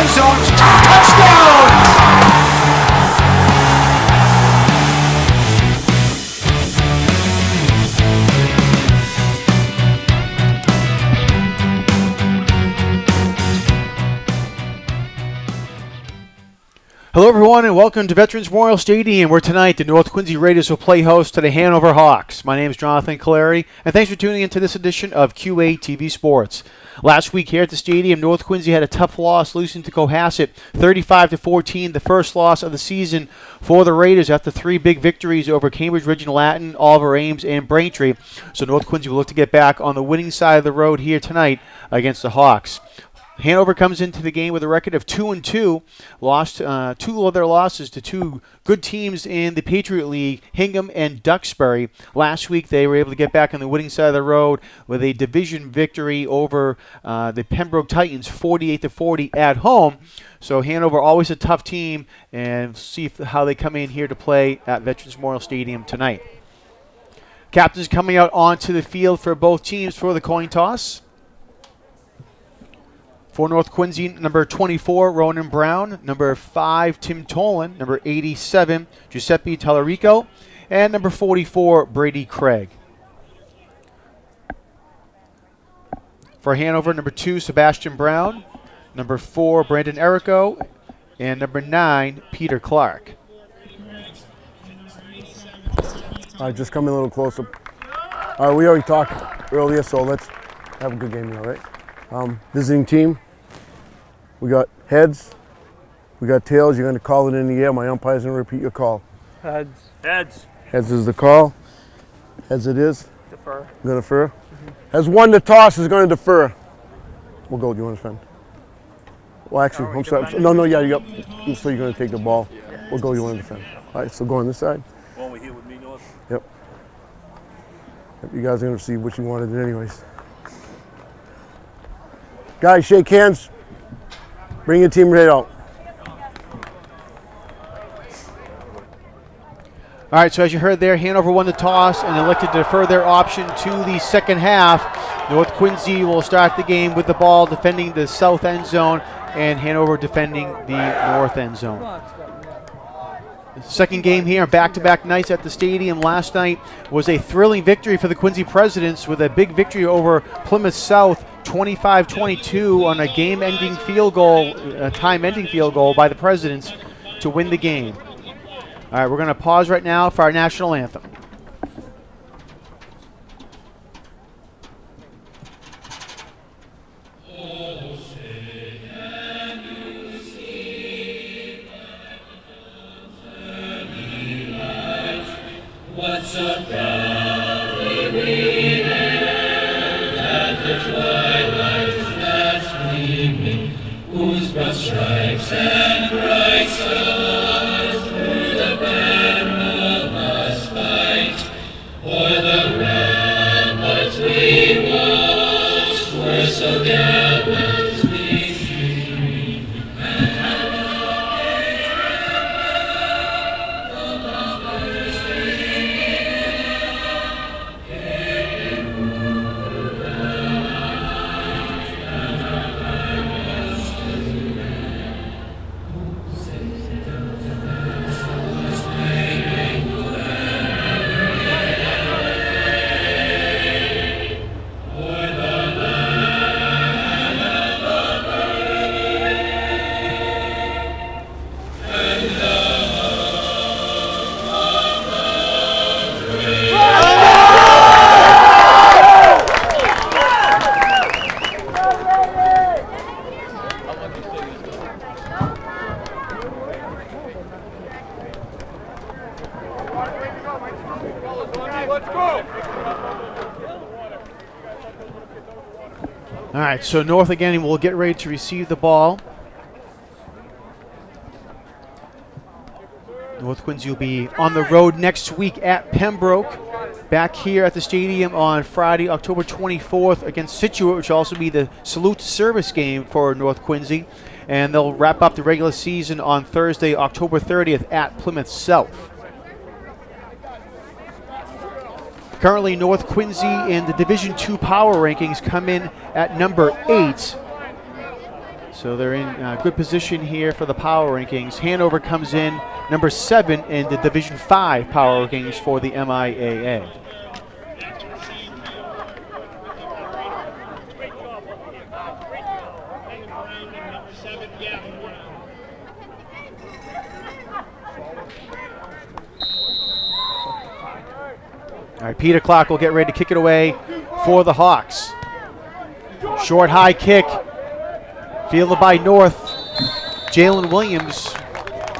end zone. Touchdown! Hello everyone and welcome to Veterans Memorial Stadium, where tonight the North Quincy Raiders will play host to the Hanover Hawks. My name is Jonathan Caleri, and thanks for tuning in to this edition of QA TV Sports. Last week here at the stadium, North Quincy had a tough loss, losing to Cohasset 35-14, the first loss of the season for the Raiders after three big victories over Cambridge Regional Latin, Oliver Ames, and Braintree. So North Quincy will look to get back on the winning side of the road here tonight against the Hawks. Hanover comes into the game with a record of 2-2, lost two of their losses to two good teams in the Patriot League, Hingham and Duxbury. Last week they were able to get back on the winning side of the road with a division victory over the Pembroke Titans, 48-40 at home. So Hanover always a tough team, and see how they come in here to play at Veterans Memorial Stadium tonight. Captains coming out onto the field for both teams for the coin toss. For North Quincy, number 24, Ronan Brown. Number 5, Tim Tolan. Number 87, Giuseppe Tallarico. And number 44, Brady Craig. For Hanover, number 2, Sebastian Brown. Number 4, Brandon Errico. And number 9, Peter Clark. All right, just come in a little closer. All right, we already talked earlier, so let's have a good game here, all right? Visiting team. We got heads, we got tails. You're going to call it in the air. My umpire's going to repeat your call. Heads. Heads. Heads is the call. Heads it is. Defer. Going to defer. Has won the toss, is going to defer. We'll go. Do you want to defend? Well, actually, I'm sorry. No, yeah, you got. So you're going to take the ball. We'll go. You want to defend? All right, so go on this side. One way here with me, North. Yep. You guys are going to see what you wanted anyways. Guys, shake hands. Bring your team right out. All right, so as you heard there, Hanover won the toss and elected to defer their option to the second half. North Quincy will start the game with the ball defending the south end zone and Hanover defending the north end zone. Second game here, back-to-back nights at the stadium. Last night was a thrilling victory for the Quincy Presidents with a big victory over Plymouth South, 25-22 on a game-ending field goal, a time-ending field goal by the Presidents to win the game. All right, we're going to pause right now for our national anthem. What's up, proudly we hail at the twilight's last gleaming, whose broad stripes and bright stars through the perilous fight, o'er the ramparts we watched, were so gallantly streaming, and how they trembled the lovers All right, so North again will get ready to receive the ball. North Quincy will be on the road next week at Pembroke. Back here at the stadium on Friday, October 24th against Scituate, which will also be the salute service game for North Quincy. And they'll wrap up the regular season on Thursday, October 30th at Plymouth South. Currently, North Quincy in the Division II power rankings come in at number 8. So they're in good position here for the power rankings. Hanover comes in number 7 in the Division 5 power rankings for the MIAA. All right, Peter Clark will get ready to kick it away for the Hawks. Short high kick, fielded by North. Jalen Williams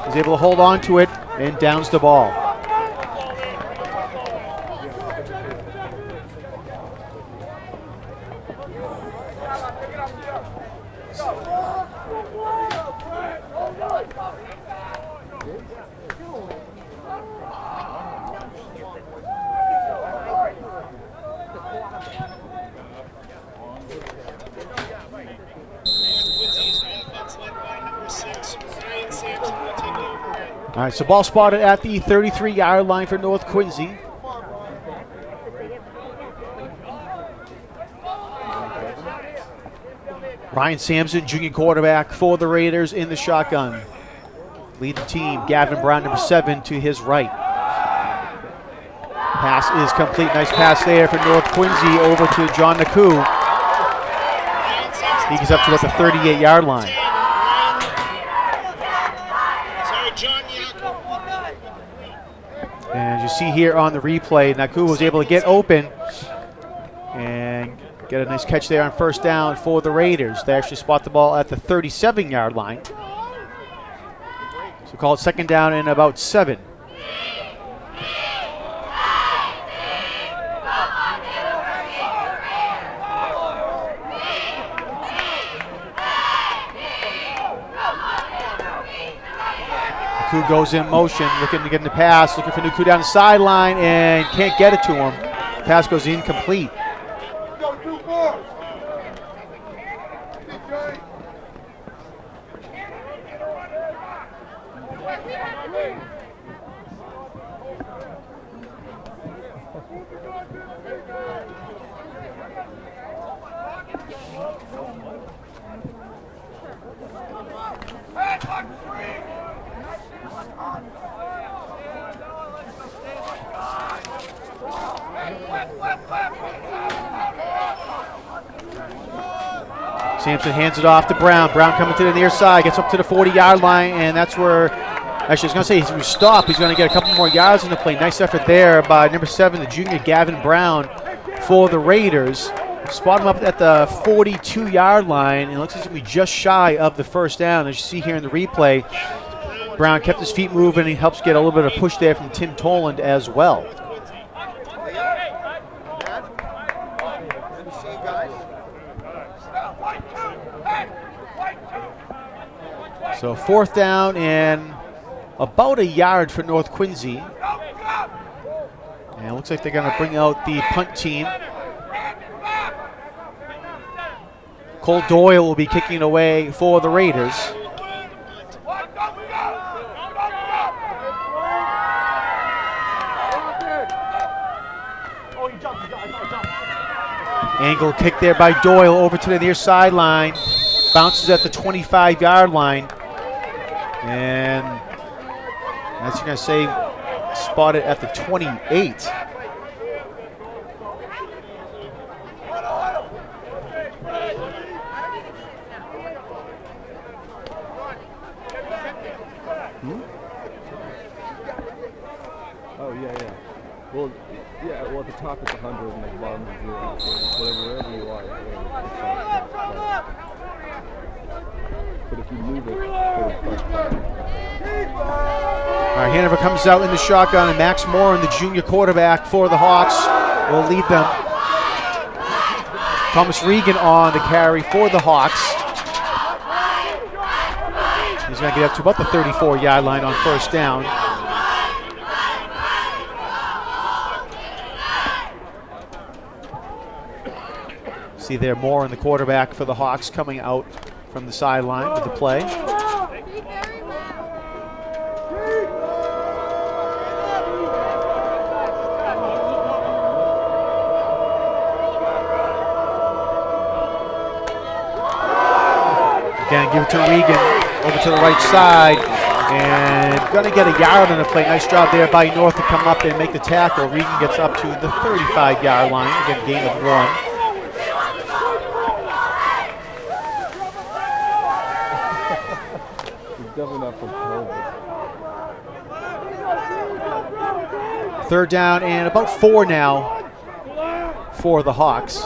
is able to hold on to it and downs the ball. All right, so ball spotted at the 33-yard line for North Quincy. Ryan Sampson, junior quarterback for the Raiders in the shotgun. Lead the team, Gavin Brown, number 7, to his right. Pass is complete. Nice pass there for North Quincy over to John Naku. He gets up to about the 38-yard line. And as you see here on the replay, Naku was able to get open and get a nice catch there on first down for the Raiders. They actually spot the ball at the 37-yard line. So call it second down and about 7. Naku goes in motion, looking to get in the pass, looking for Naku down the sideline, and can't get it to him. Pass goes incomplete. Sampson hands it off to Brown. Brown coming to the near side, gets up to the 40-yard line, and that's where, actually I was going to say, he's going to stop. He's going to get a couple more yards in the play. Nice effort there by number 7, the junior Gavin Brown for the Raiders. Spot him up at the 42-yard line, and it looks like he's going to be just shy of the first down. As you see here in the replay, Brown kept his feet moving. He helps get a little bit of push there from Tim Toland as well. So fourth down and about a yard for North Quincy. And it looks like they're going to bring out the punt team. Cole Doyle will be kicking away for the Raiders. Angle kick there by Doyle over to the near sideline. Bounces at the 25-yard line. And as you're going to say, spotted at the 28. Oh, yeah. Well, yeah, well, at the top it's 100 and at the bottom it's 0. So wherever you are. But if you move it, All right, Hanover comes out in the shotgun, and Max Moore, the junior quarterback for the Hawks, will lead them. Thomas Regan on the carry for the Hawks. He's going to get up to about the 34-yard line on first down. See there, Moore and the quarterback for the Hawks coming out from the sideline with the play. Again, give it to Regan over to the right side. And going to get a yard on the play. Nice job there by North to come up and make the tackle. Regan gets up to the 35-yard line. Again, gain of 1. Definitely not from COVID. Third down and about 4 now for the Hawks.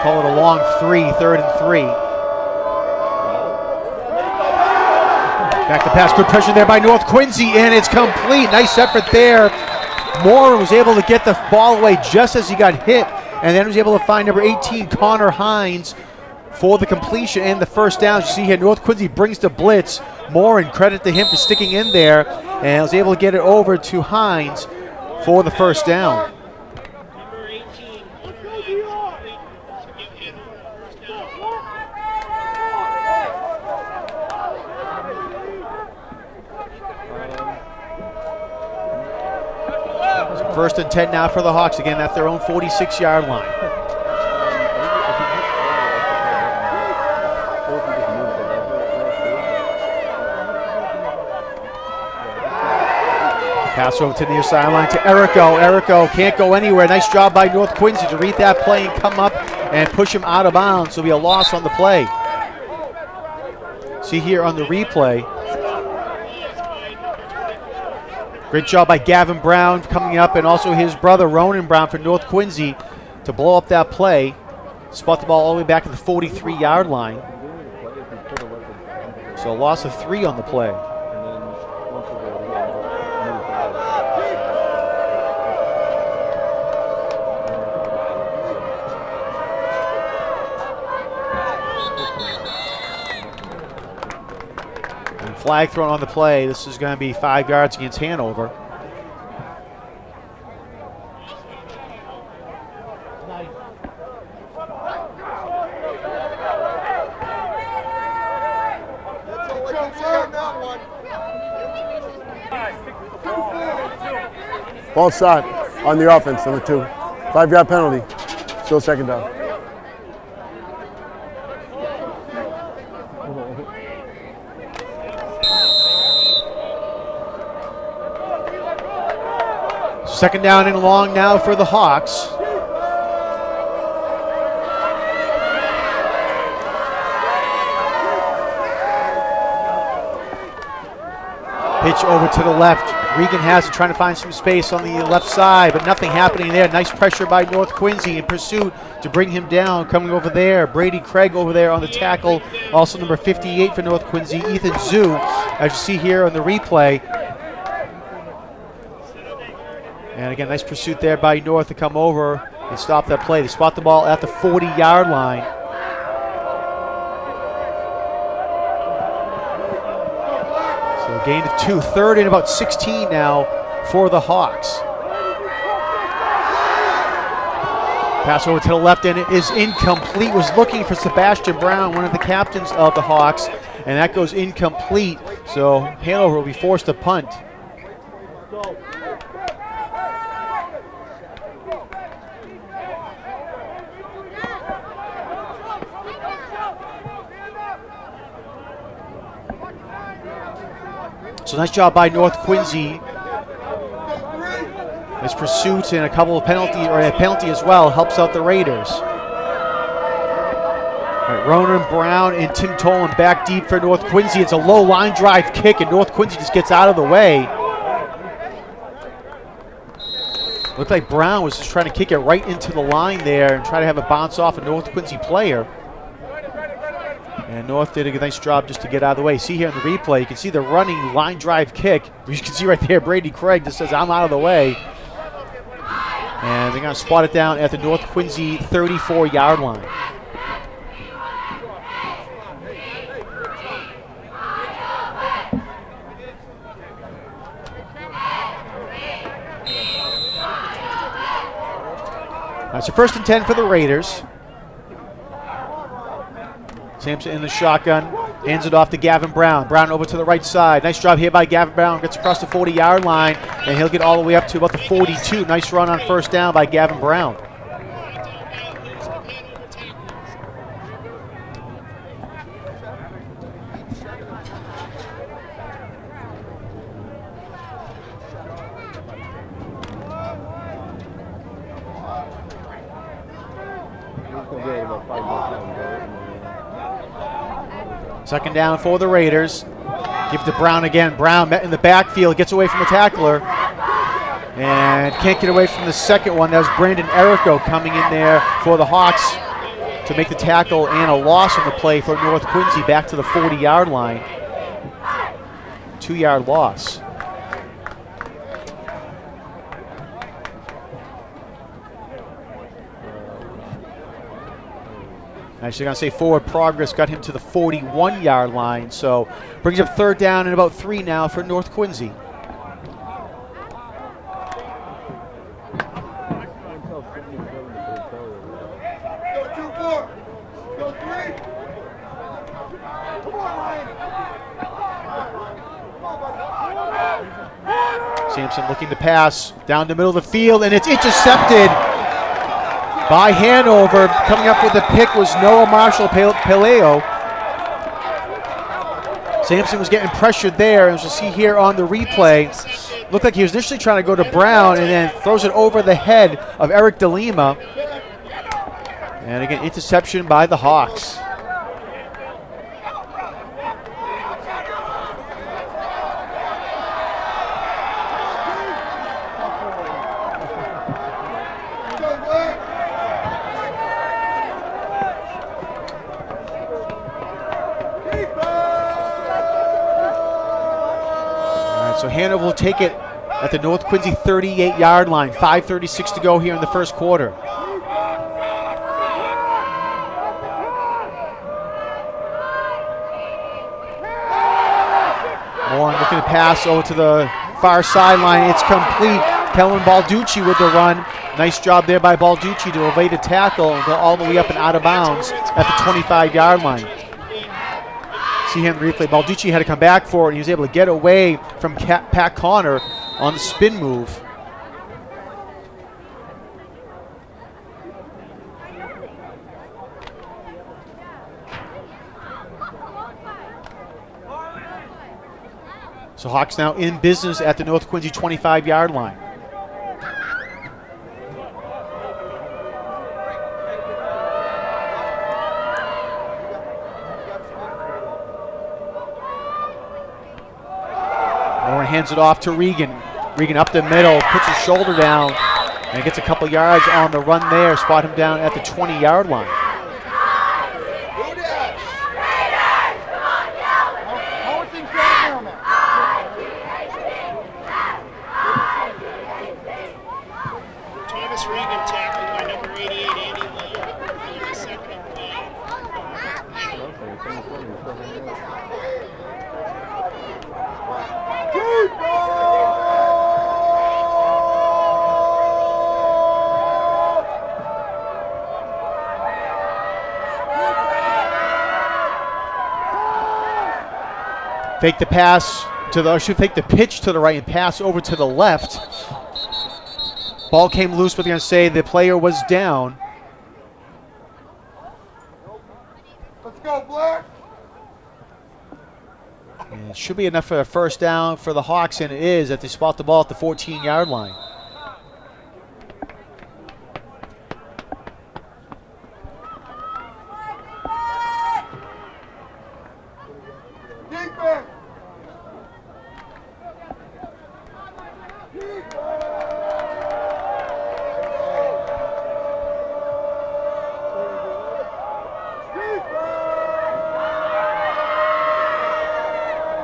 Call it a long 3, 3rd and 3. Back to pass, good pressure there by North Quincy, and it's complete. Nice effort there. Moore was able to get the ball away just as he got hit, and then was able to find number 18, Connor Hines, for the completion and the first down. You see here, North Quincy brings the blitz. Moore, and credit to him for sticking in there, and was able to get it over to Hines for the first down. First and 10 now for the Hawks. Again, at their own 46-yard line. Pass over to the near sideline to Erico. Erico can't go anywhere. Nice job by North Quincy to read that play and come up and push him out of bounds. So it'll be a loss on the play. See here on the replay. Great job by Gavin Brown coming up, and also his brother Ronan Brown for North Quincy to blow up that play. Spot the ball all the way back at the 43-yard line. So a loss of 3 on the play. Flag thrown on the play. This is going to be 5 yards against Hanover. Ball shot on the offense, number 2. 5-yard penalty. Still second down. Second down and long now for the Hawks. Pitch over to the left. Regan has it, trying to find some space on the left side, but nothing happening there. Nice pressure by North Quincy in pursuit to bring him down. Coming over there, Brady Craig over there on the tackle. Also number 58 for North Quincy, Ethan Zhu, as you see here on the replay. And again, nice pursuit there by North to come over and stop that play. They spot the ball at the 40-yard line. So a gain of 2. Third and about 16 now for the Hawks. Pass over to the left, and it is incomplete. Was looking for Sebastian Brown, one of the captains of the Hawks, and that goes incomplete. So Hanover will be forced to punt. So nice job by North Quincy. Nice pursuit and a couple of penalties, or a penalty as well, helps out the Raiders. All right, Ronan Brown and Tim Tolan back deep for North Quincy. It's a low line drive kick, and North Quincy just gets out of the way. Looked like Brown was just trying to kick it right into the line there and try to have it bounce off a North Quincy player. And North did a nice job just to get out of the way. See here in the replay, you can see the running line drive kick. You can see right there, Brady Craig just says, I'm out of the way. And they're going to spot it down at the North Quincy 34-yard line. All right, so first and 10 for the Raiders. Sampson in the shotgun. Hands it off to Gavin Brown. Brown over to the right side. Nice job here by Gavin Brown. Gets across the 40-yard line, and he'll get all the way up to about the 42. Nice run on first down by Gavin Brown. Second down for the Raiders. Give it to Brown again. Brown met in the backfield, gets away from the tackler, and can't get away from the second one. That was Brandon Errico coming in there for the Hawks to make the tackle and a loss on the play for North Quincy back to the 40-yard line. 2-yard loss. Actually, going to say forward progress got him to the 41-yard line, so brings up third down and about 3 now for North Quincy. Sampson looking to pass down the middle of the field, and it's intercepted by Hanover. Coming up with the pick was Noah Marshall-Peleo. Sampson was getting pressured there, and as you'll see here on the replay, looked like he was initially trying to go to Brown and then throws it over the head of Eric DeLima. And again, interception by the Hawks. So Hanover will take it at the North Quincy 38-yard line. 5:36 to go here in the first quarter. Warren looking to pass over to the far sideline. It's complete. Kellen Balducci with the run. Nice job there by Balducci to evade a tackle and go all the way up and out of bounds at the 25-yard line. See him replay. Balducci had to come back for it, and he was able to get away from Pat Connor on the spin move. So Hawks now in business at the North Quincy 25-yard line. Hands it off to Regan. Regan up the middle, puts his shoulder down, and gets a couple yards on the run there. Spot him down at the 20-yard line. Thomas Regan tackled by number 88, Andy Lee. Second and 5. Fake the pass to the, should fake the pitch to the right and pass over to the left. Ball came loose, but they're going to say the player was down. Let's go, Black. And it should be enough for a first down for the Hawks, and it is at they spot the ball at the 14-yard line.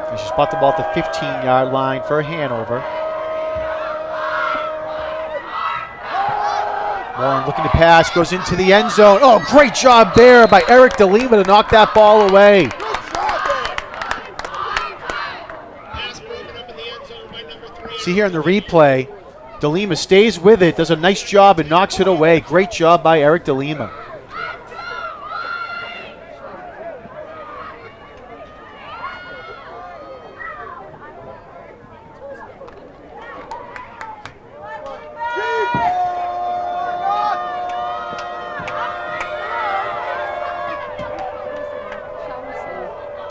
They should spot the ball at the 15-yard line for Hanover. Warren looking to pass, goes into the end zone. Oh, great job there by Eric DeLima to knock that ball away. See here in the replay, DeLima stays with it, does a nice job and knocks it away. Great job by Eric DeLima.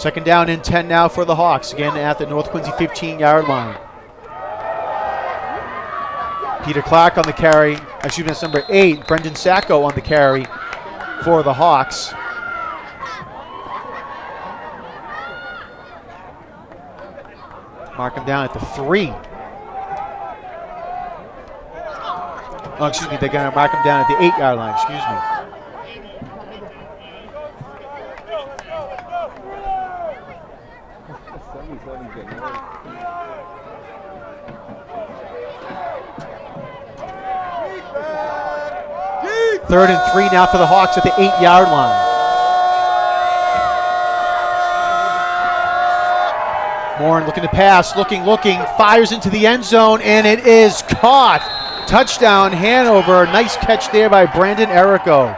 Second down and 10 now for the Hawks, again at the North Quincy 15-yard line. Peter Clark on the carry, excuse me, that's number 8. Brendan Sacco on the carry for the Hawks. Mark him down at the 3. Oh, excuse me, they're going to mark him down at the 8-yard line, excuse me. Third and 3 now for the Hawks at the 8-yard line. Morin looking to pass, looking, fires into the end zone, and it is caught. Touchdown, Hanover. Nice catch there by Brandon Errico,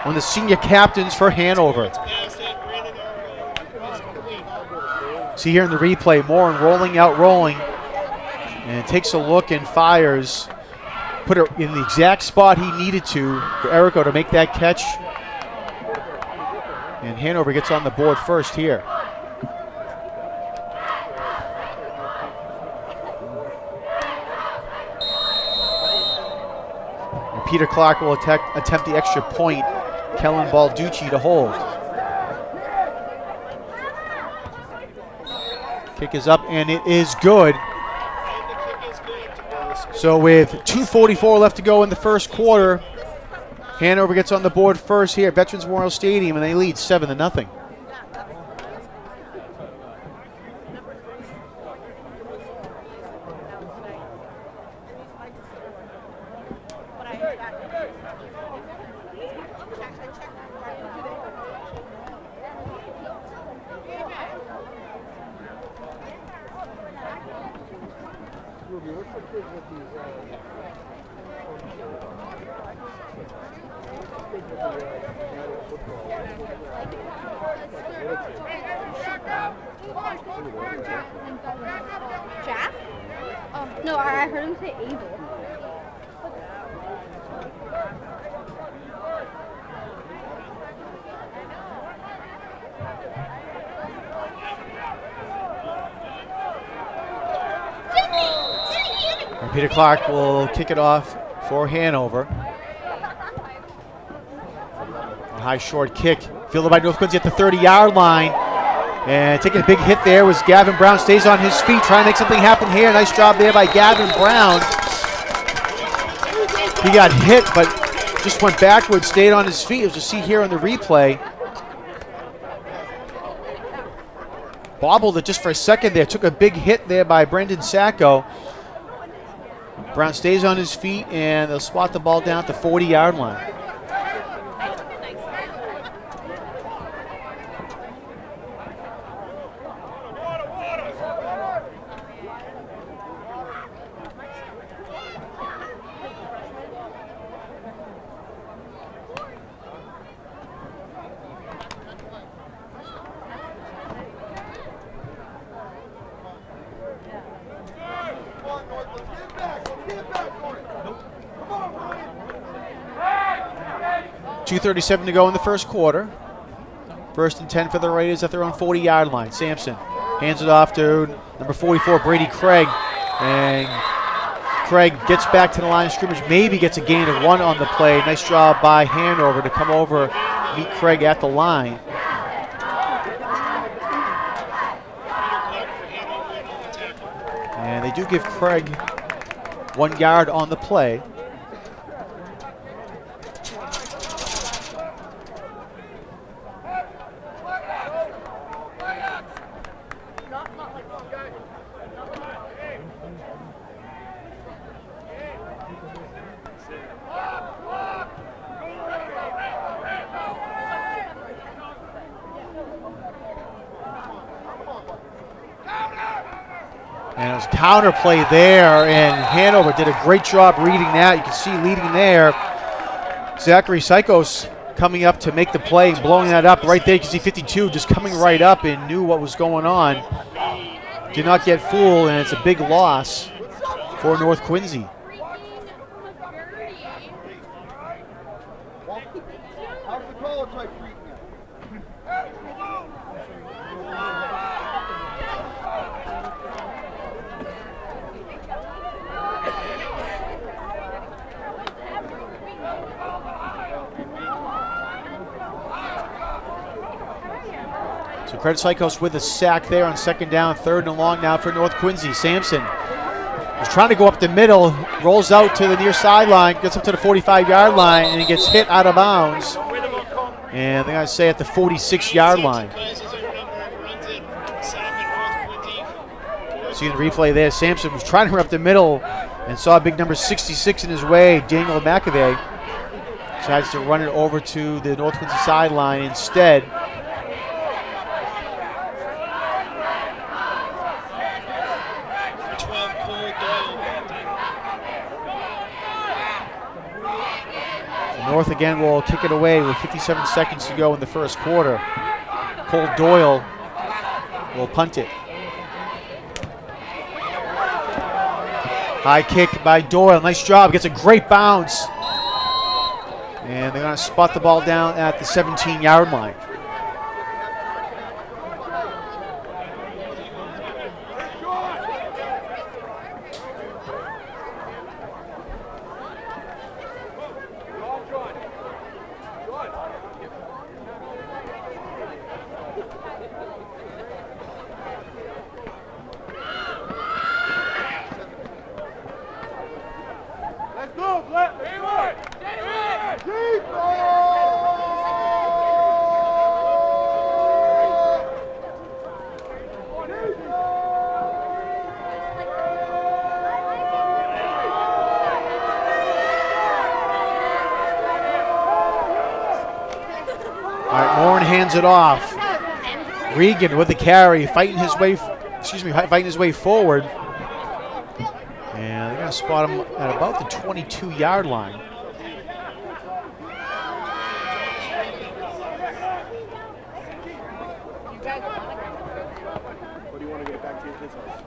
one of the senior captains for Hanover. See here in the replay, Morin rolling, and takes a look and fires. Put it in the exact spot he needed to for Errico to make that catch. And Hanover gets on the board first here. And Peter Clark will attempt the extra point. Kellen Balducci to hold. Kick is up and it is good. So with 2:44 left to go in the first quarter, Hanover gets on the board first here at Veterans Memorial Stadium, and they lead 7-0. Jack? Oh, no, I heard him say Abel. And Peter Clark will kick it off for Hanover. A high short kick, fielded by North Quincy at the 30-yard line. And taking a big hit there was Gavin Brown. Stays on his feet, trying to make something happen here. Nice job there by Gavin Brown. He got hit, but just went backwards, stayed on his feet, as you see here on the replay. Bobbled it just for a second there. Took a big hit there by Brendan Sacco. Brown stays on his feet, and they'll spot the ball down at the 40-yard line. .237 to go in the first quarter. First and 10 for the Raiders at their own 40-yard line. Sampson hands it off to number 44, Brady Craig. And Craig gets back to the line of scrimmage, maybe gets a gain of 1 on the play. Nice job by Hanover to come over, meet Craig at the line. And they do give Craig 1 yard on the play. And it was a counter play there, and Hanover did a great job reading that. You can see leading there, Zachary Sykos coming up to make the play, blowing that up right there. You can see 52 just coming right up and knew what was going on. Did not get fooled, and it's a big loss for North Quincy. So Credit Psychos with a sack there on second down, 3rd and long now for North Quincy. Sampson is trying to go up the middle, rolls out to the near sideline, gets up to the 45-yard line, and he gets hit out of bounds. And they're going to say at the 46-yard line. See the replay there. Sampson was trying to run up the middle and saw big number 66 in his way, Daniel McAvey. Decides to run it over to the North Quincy sideline instead. North again will kick it away with 57 seconds to go in the first quarter. Cole Doyle will punt it. High kick by Doyle. Nice job. Gets a great bounce. And they're going to spot the ball down at the 17-yard line. Hands it off. Regan with the carry, fighting his way forward. And they're going to spot him at about the 22-yard line. What do you want to get back to your kids' house?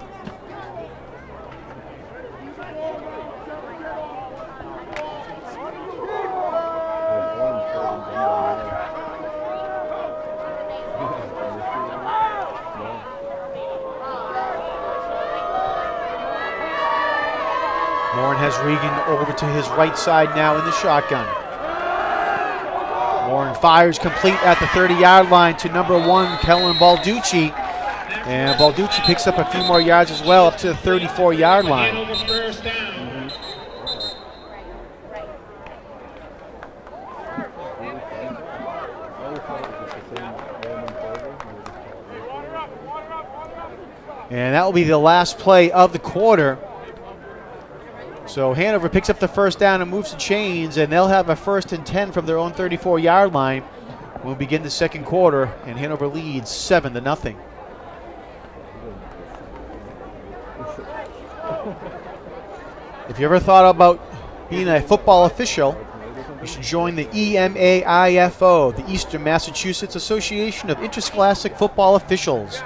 Warren has Regan over to his right side now in the shotgun. Warren fires complete at the 30-yard line to number 1, Kellen Balducci. And Balducci picks up a few more yards as well, up to the 34-yard line. And that will be the last play of the quarter. So Hanover picks up the first down and moves the chains, and they'll have a 1st and 10 from their own 34-yard line. We'll begin the second quarter, and Hanover leads 7-0. If you ever thought about being a football official, you should join the EMAIFO, the Eastern Massachusetts Association of Interscholastic Football Officials.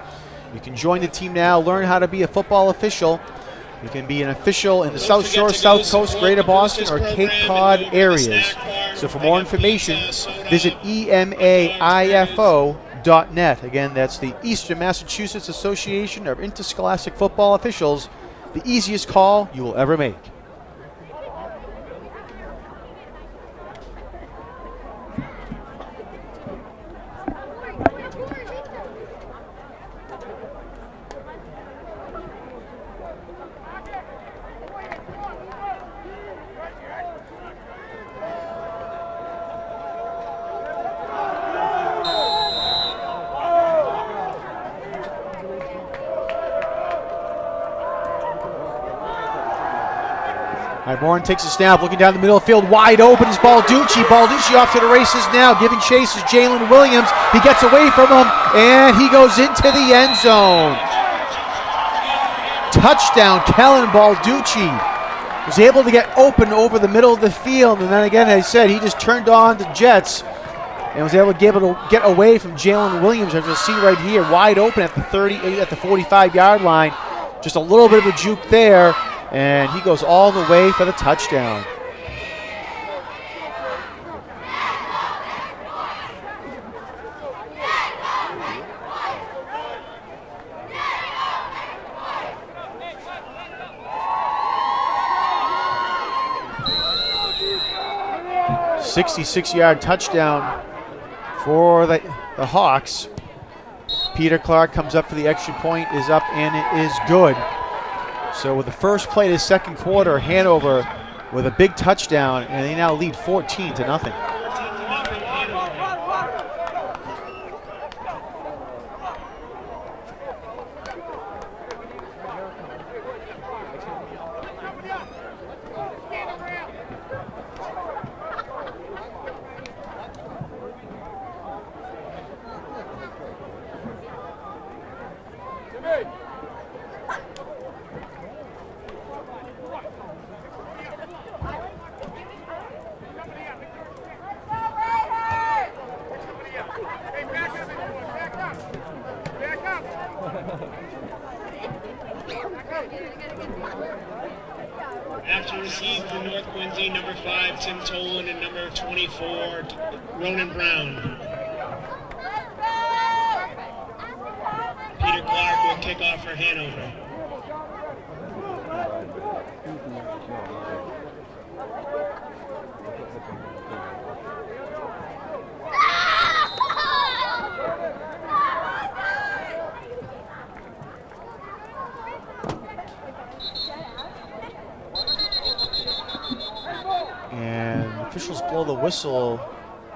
You can join the team now, learn how to be a football official. You can be an official in the South Shore, South Coast, Greater Boston, or Cape Cod areas. So for more information, visit emaifo.net. Again, that's the Eastern Massachusetts Association of Interscholastic Football Officials, the easiest call you will ever make. Warren takes a snap, looking down the middle of the field, wide open is Balducci. Balducci off to the races now, giving chase is Jalen Williams. He gets away from him, and he goes into the end zone. Touchdown, Kellen Balducci. Was able to get open over the middle of the field, and then again, as I said, he just turned on the jets and was able to get away from Jalen Williams, as you'll see right here, wide open at the 45-yard line. Just a little bit of a juke there. And he goes all the way for the touchdown. 66-yard touchdown for the Hawks. Peter Clark comes up for the extra point, is up, and it is good. So with the first play of the second quarter, Hanover with a big touchdown, and they now lead 14-0. After receive for North Quincy, number 5, Tim Tolan, and number 24, Ronan Brown. Peter Clark will kick off for Hanover. And officials blow the whistle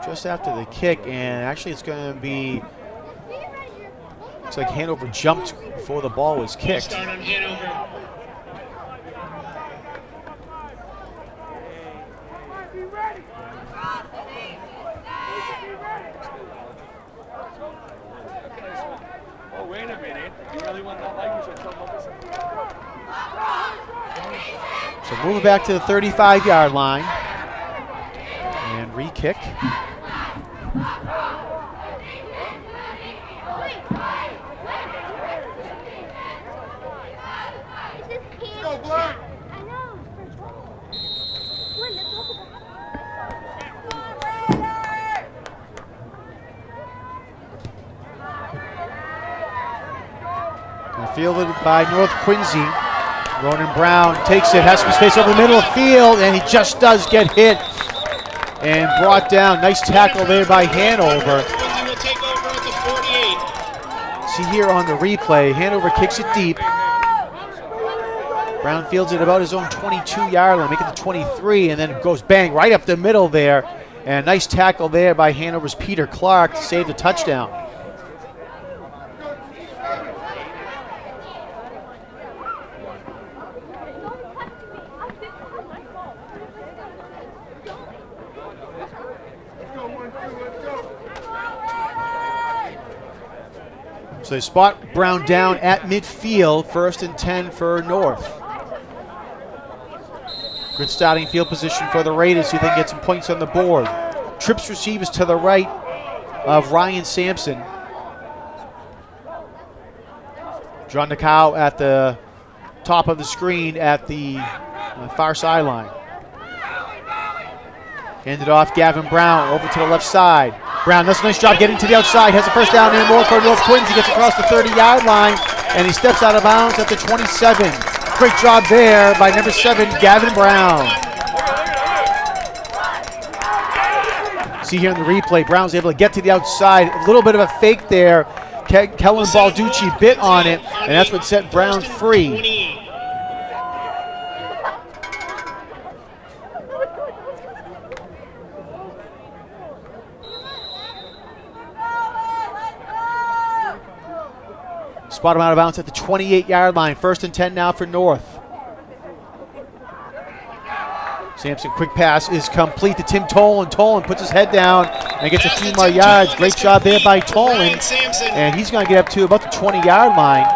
just after the kick, and actually it's going to be, looks like Hanover jumped before the ball was kicked. Start on Hanover. Oh, wait a minute. You really want that like you should tell us. So moving back to the 35-yard line and re-kick. And fielded by North Quincy. Ronan Brown takes it, has some space over the middle of the field, and he just does get hit and brought down. Nice tackle there by Hanover. Quincy will take over at the 48. See here on the replay, Hanover kicks it deep. Brown fields it about his own 22-yard line, making it the 23, and then goes bang right up the middle there. And a nice tackle there by Hanover's Peter Clark to save the touchdown. So they spot Brown down at midfield, 1st and 10 for North. Good starting field position for the Raiders, see if they can get some points on the board. Trips receivers to the right of Ryan Sampson. John Nakau at the top of the screen at the far sideline. Handed off Gavin Brown over to the left side. Brown does a nice job getting to the outside, has a first down and more for North Quincy, gets across the 30-yard line, and he steps out of bounds at the 27. Great job there by number 7, Gavin Brown. See here in the replay, Brown's able to get to the outside, a little bit of a fake there. Kellen Balducci bit on it, and that's what set Brown free. Spot him out of bounds at the 28-yard line. 1st and 10 now for North. Sampson, quick pass is complete to Tim Tolan. Tolan puts his head down and gets a few more yards. Great job there by Tolan. And he's going to get up to about the 20-yard line.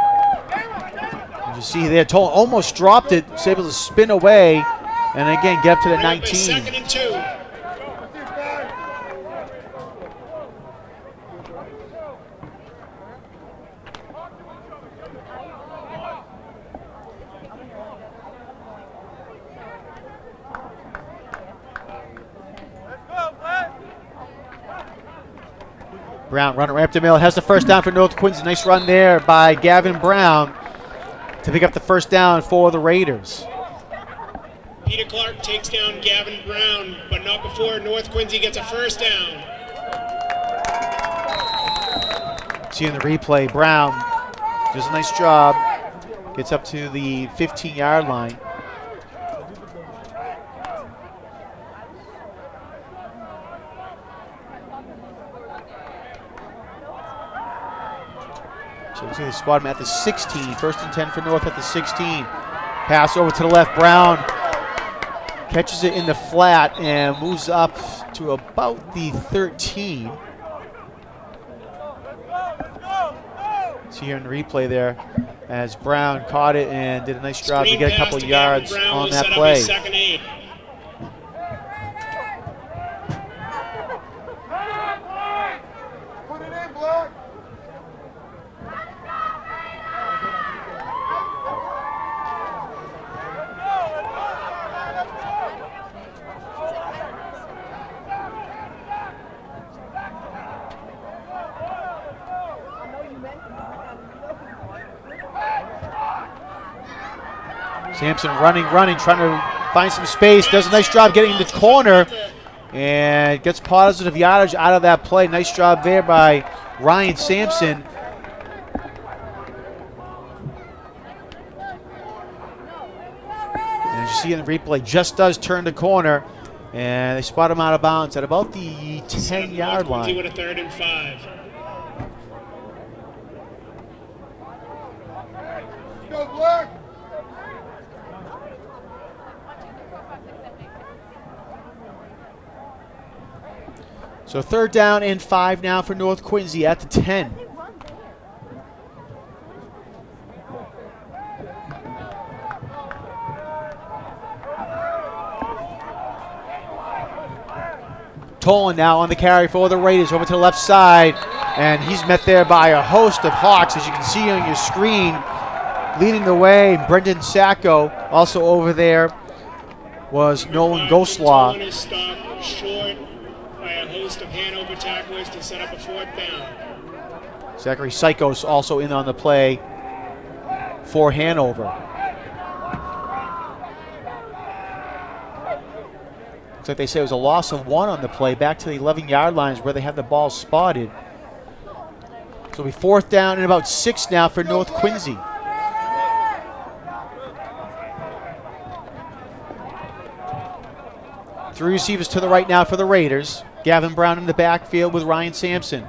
As you see there, Tolan almost dropped it. Was able to spin away and again get up to the 19. 2nd and 2. Brown running right up the middle, has the first down for North Quincy. Nice run there by Gavin Brown to pick up the first down for the Raiders. Peter Clark takes down Gavin Brown, but not before North Quincy gets a first down. See in the replay, Brown does a nice job. Gets up to the 15-yard line. So they spot him at the 16. 1st and 10 for North at the 16. Pass over to the left. Brown catches it in the flat and moves up to about the 13. See here in the replay there as Brown caught it and did a nice job to get a couple yards on that play. Sampson running, trying to find some space. Does a nice job getting in the corner and gets positive yardage out of that play. Nice job there by Ryan Sampson. And as you see in the replay, just does turn the corner and they spot him out of bounds at about the 10-yard line. With a 3rd and 5. Go, Black! So 3rd down and 5 now for North Quincy at the 10. Tolan now on the carry for the Raiders over to the left side, and he's met there by a host of Hawks, as you can see on your screen. Leading the way, Brendan Sacco. Also over there was Nolan Goslaw. Tolan is stopped short by a host of Hanover tacklers to set up a 4th down. Zachary Psychos also in on the play for Hanover. Looks like they say it was a loss of 1 on the play, back to the 11-yard lines where they have the ball spotted. So it'll be 4th down and about 6 now for North Quincy. Three receivers to the right now for the Raiders. Gavin Brown in the backfield with Ryan Sampson.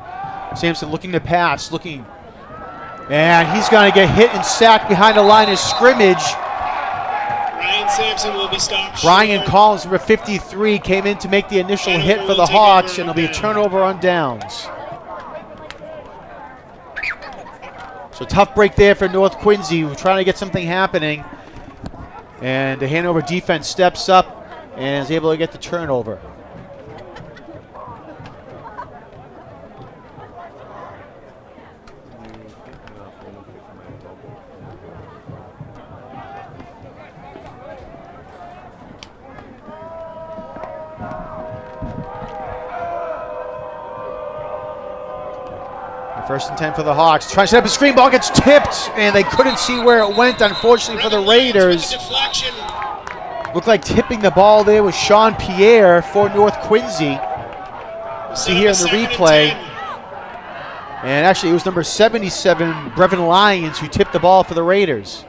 Sampson looking to pass, and he's going to get hit and sacked behind the line of scrimmage. Ryan Sampson will be stopped. Ryan Collins, number 53, came in to make the initial hit for the Hawks, and it'll be a turnover on downs. So tough break there for North Quincy. We're trying to get something happening, and the Hanover defense steps up and is able to get the turnover. First and 10 for the Hawks. Trying to set up a screen, ball gets tipped, and they couldn't see where it went, unfortunately, for the Raiders. Looked like tipping the ball there was Sean Pierre for North Quincy. See here in the replay. And actually, it was number 77, Brevin Lyons, who tipped the ball for the Raiders.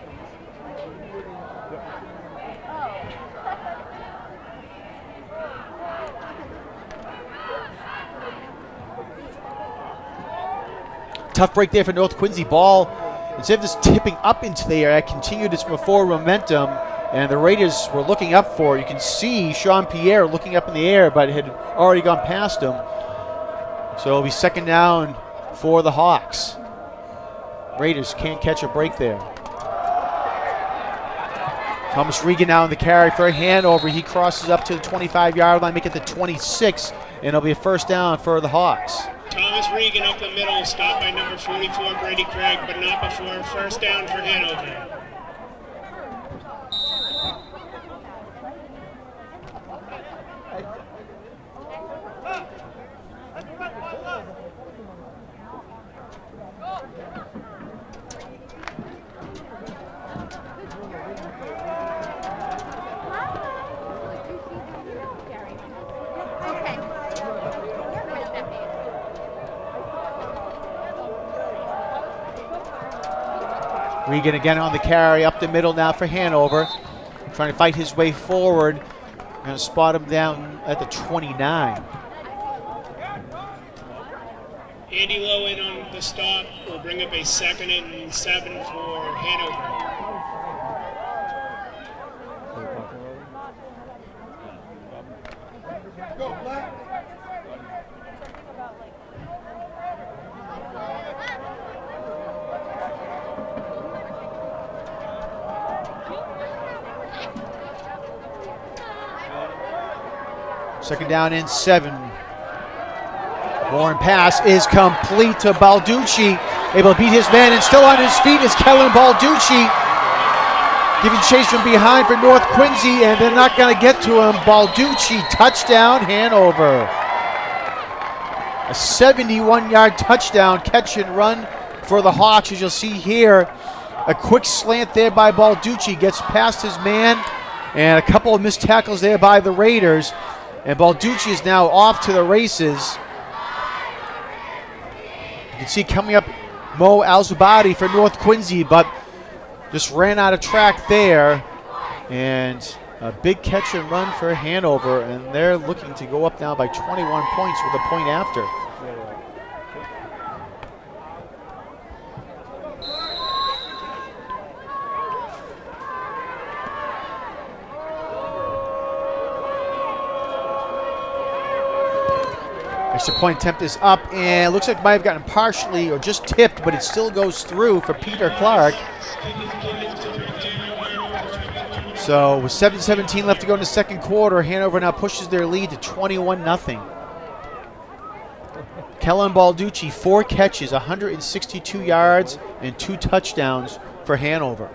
Tough break there for North Quincy. Ball, instead of just tipping up into the air, it continued its forward momentum, and the Raiders were looking up for it. You can see Sean Pierre looking up in the air, but it had already gone past him. So it'll be 2nd down for the Hawks. Raiders can't catch a break there. Thomas Regan now in the carry for Hanover. He crosses up to the 25-yard line, make it the 26, and it'll be a 1st down for the Hawks. Thomas Regan up the middle, stopped by number 44, Brady Craig, but not before 1st down for Hanover. Regan again on the carry up the middle now for Hanover. Trying to fight his way forward. Going to spot him down at the 29. Andy Lowe in on the stop will bring up a 2nd and 7 for Hanover. Second down and 7. Warren pass is complete to Balducci. Able to beat his man and still on his feet is Kellen Balducci. Giving chase from behind for North Quincy, and they're not going to get to him. Balducci, touchdown, Hanover. A 71-yard touchdown catch and run for the Hawks, as you'll see here. A quick slant there by Balducci, gets past his man, and a couple of missed tackles there by the Raiders. And Balducci is now off to the races. You can see coming up Mo Alzubadi for North Quincy, but just ran out of track there. And a big catch and run for Hanover, and they're looking to go up now by 21 points with a point after. Extra point attempt is up, and looks like it might have gotten partially or just tipped, but it still goes through for Peter Clark. So with 7:17 left to go in the second quarter, Hanover now pushes their lead to 21-0. Kellen Balducci, 4 catches, 162 yards, and 2 touchdowns for Hanover.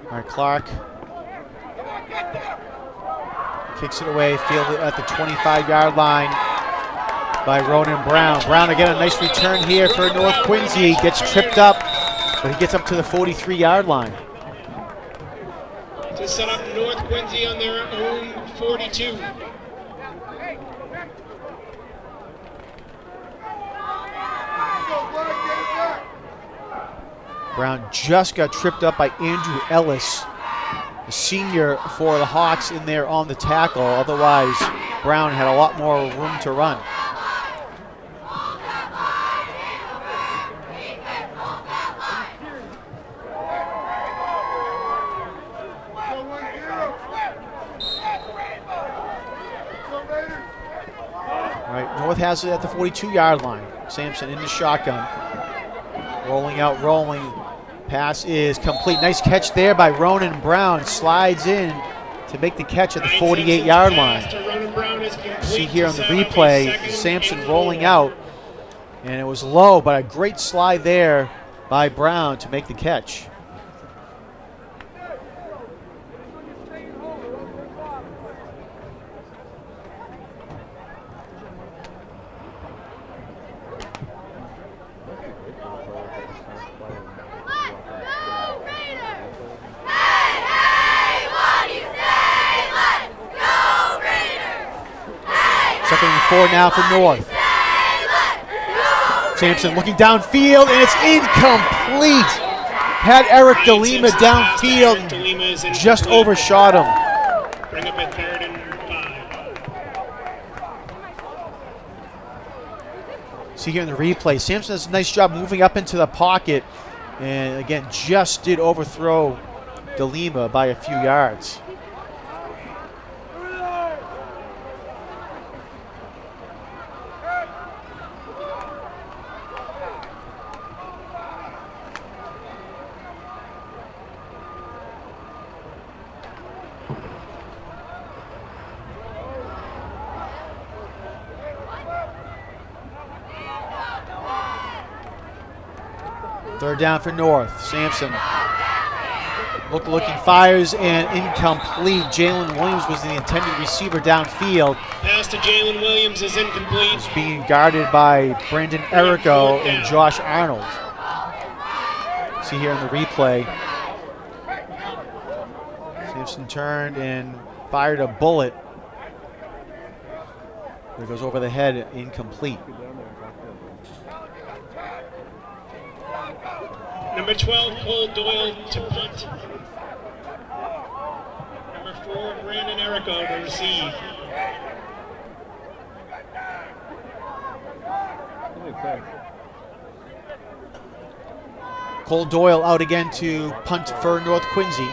All right, Clark kicks it away, fielded at the 25-yard line by Ronan Brown. Brown again, a nice return here for North Quincy. Gets tripped up, but he gets up to the 43-yard line. To set up North Quincy on their own 42. Brown just got tripped up by Andrew Ellis, the senior for the Hawks, in there on the tackle. Otherwise, Brown had a lot more room to run. All right, North has it at the 42-yard line. Sampson in the shotgun. Rolling out, rolling. Pass is complete. Nice catch there by Ronan Brown. Slides in to make the catch at the 48-yard line. See here on the replay, Sampson rolling out. And it was low, but a great slide there by Brown to make the catch. Second and 4 now for North. Sampson looking downfield, and it's incomplete. Had Eric DeLima downfield, just overshot him. Bring up a 3rd and 5. See here in the replay, Sampson does a nice job moving up into the pocket, and again, just did overthrow DeLima by a few yards. Third down for North. Sampson looking, fires, and incomplete. Jalen Williams was the intended receiver downfield. Pass to Jalen Williams is incomplete. He's being guarded by Brandon Errico and Josh Arnold. See here in the replay. Sampson turned and fired a bullet. It goes over the head, incomplete. Number 12, Cole Doyle to punt. Number 4, Brandon Errico to receive. Cole Doyle out again to punt for North Quincy.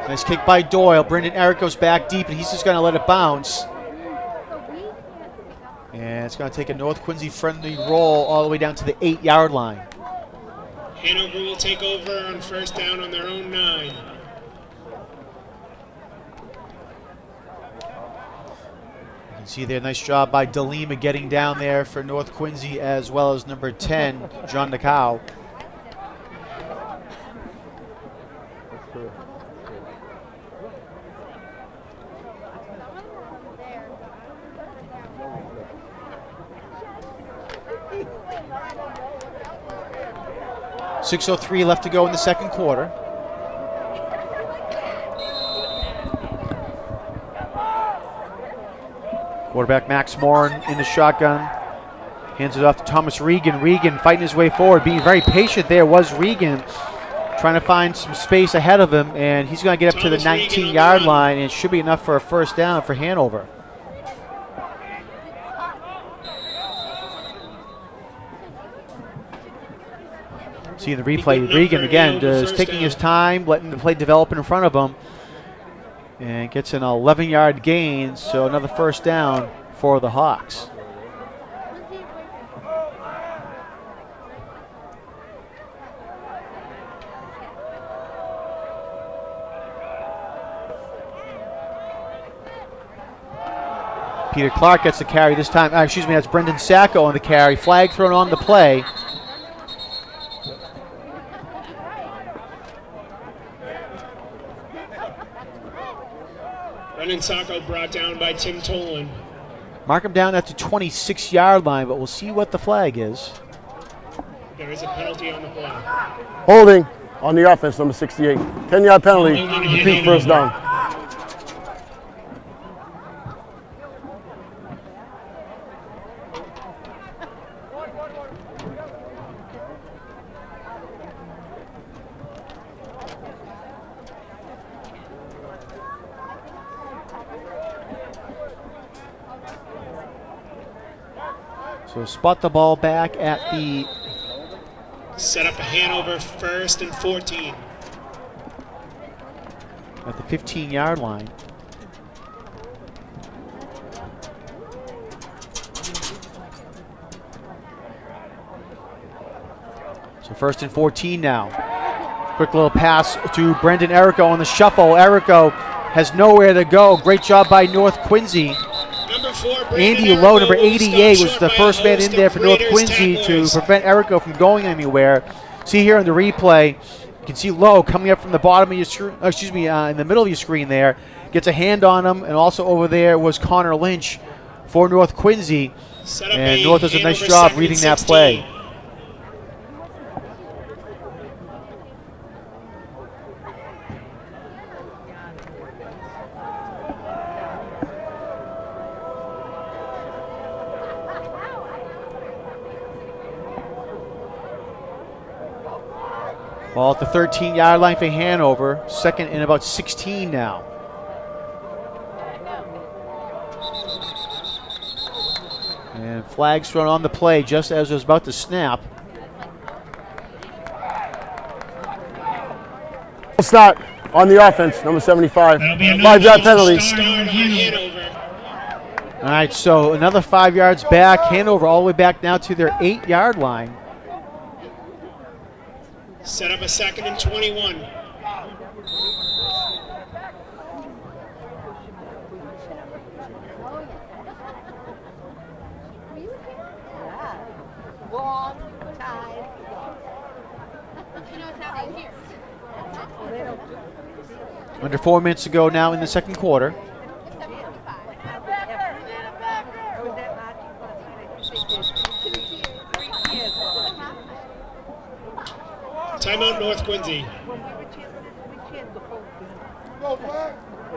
Nice kick by Doyle. Brandon Errico's back deep, and he's just going to let it bounce. And it's going to take a North Quincy friendly roll all the way down to the 8-yard line. Hanover will take over on first down on their own 9. You can see there, nice job by DeLima getting down there for North Quincy, as well as number 10, John Nakau. .6:03 left to go in the second quarter. Quarterback Max Moore in the shotgun. Hands it off to Thomas Regan. Regan fighting his way forward, being very patient there was Regan, trying to find some space ahead of him, and he's going to get up to the 19-yard line, and it should be enough for a first down for Hanover. See the replay, Regan again just taking his time, letting the play develop in front of him, and gets an 11-yard gain, so another first down for the Hawks. Peter Clark gets the carry this time. Excuse me, that's Brendan Sacco on the carry. Flag thrown on the play. Brendan Sacco brought down by Tim Tolan. Mark him down at the 26-yard line, but we'll see what the flag is. There is a penalty on the play. Holding on the offense, number 68. 10-yard penalty, repeat first down. So spot the ball back at the Set up a Hanover first and 14. at the 15-yard line. So first and 14 now. Quick little pass to Brendan Errico on the shuffle. Errico has nowhere to go. Great job by North Quincy. Number 4, Brandon Andy Lowe, Errico, number will 88, stop was short the by a first man host in there of for North Raiders Quincy to tacklers. prevent Errico from going anywhere. See here in the replay, you can see Lowe coming up from the bottom of your screen, in the middle of your screen there, gets a hand on him, and also over there was Connor Lynch for North Quincy, Set up and a North does a nice Hanover job second reading and that 16. play. Ball at the 13-yard line for Hanover. Second and about 16 now. And flags thrown on the play just as it was about to snap. Start on the offense, number 75. That'll be another 5-yard penalty. start on Hanover. All right, so another 5 yards back. Hanover all the way back now to their 8-yard line. Set up a second and 21. Under 4 minutes to go now in the second quarter. Timeout, North Quincy.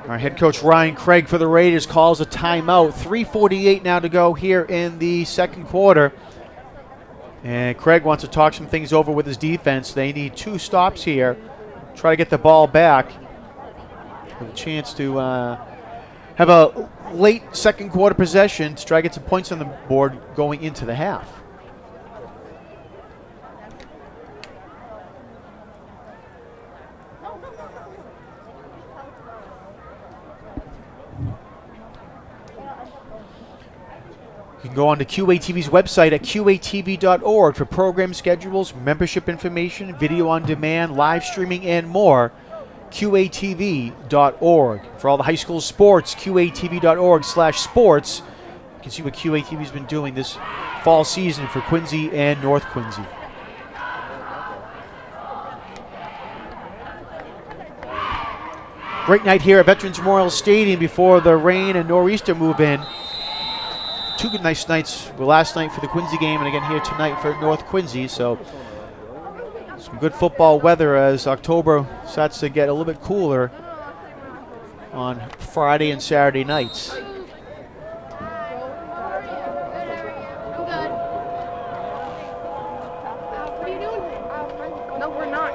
Our head coach Ryan Craig for the Raiders calls a timeout. 3:48 now to go here in the second quarter. And Craig wants to talk some things over with his defense. They need 2 stops here. Try to get the ball back. With a chance to have a late second quarter possession to try to get some points on the board going into the half. You can go on to QATV's website at qatv.org for program schedules, membership information, video on demand, live streaming, and more. QATV.org. For all the high school sports, QATV.org/sports. You can see what QATV's been doing this fall season for Quincy and North Quincy. Great night here at Veterans Memorial Stadium before the rain and nor'easter move in. 2 good nice nights. Well, last night for the Quincy game and again here tonight for North Quincy. So some good football weather as October starts to get a little bit cooler on Friday and Saturday nights. No, we're not.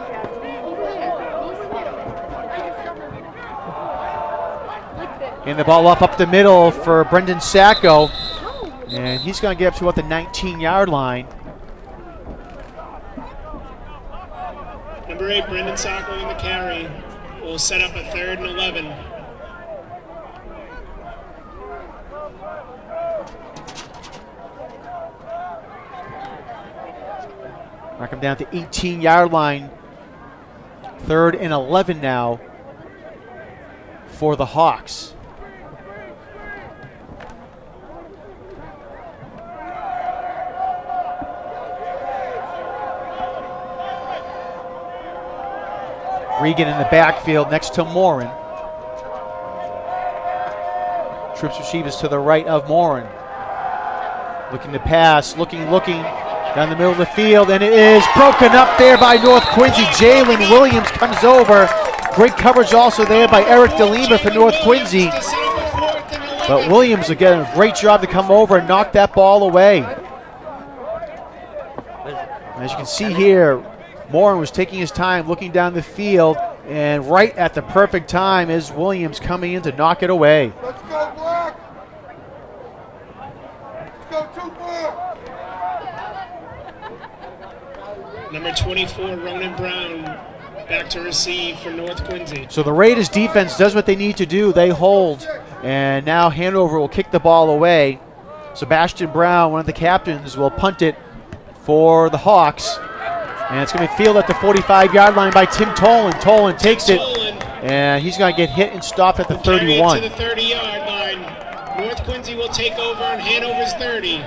And the ball off up the middle for Brendan Sacco. And he's going to get up to about the 19-yard line. Number 8, Brendan Sacco in the carry. Will set up a 3rd and 11. Knock him down to 18-yard line. 3rd and 11 now for the Hawks. Regan in the backfield next to Morin. Trips receivers to the right of Morin. Looking to pass, looking down the middle of the field, and it is broken up there by North Quincy. Jalen Williams comes over. Great coverage also there by Eric DeLima for North Quincy. But Williams again, a great job to come over and knock that ball away. As you can see here, Morin was taking his time looking down the field, and right at the perfect time is Williams coming in to knock it away. Let's go, Black! Let's go, 2-4! Number 24, Ronan Brown, back to receive for North Quincy. So the Raiders defense does what they need to do. They hold, and now Hanover will kick the ball away. Sebastian Brown, one of the captains, will punt it for the Hawks. And it's going to be fielded at the 45-yard line by Tim Tolan. Tolan takes it, and he's going to get hit and stopped at the 31. To the 30-yard line. North Quincy will take over on Hanover's 30.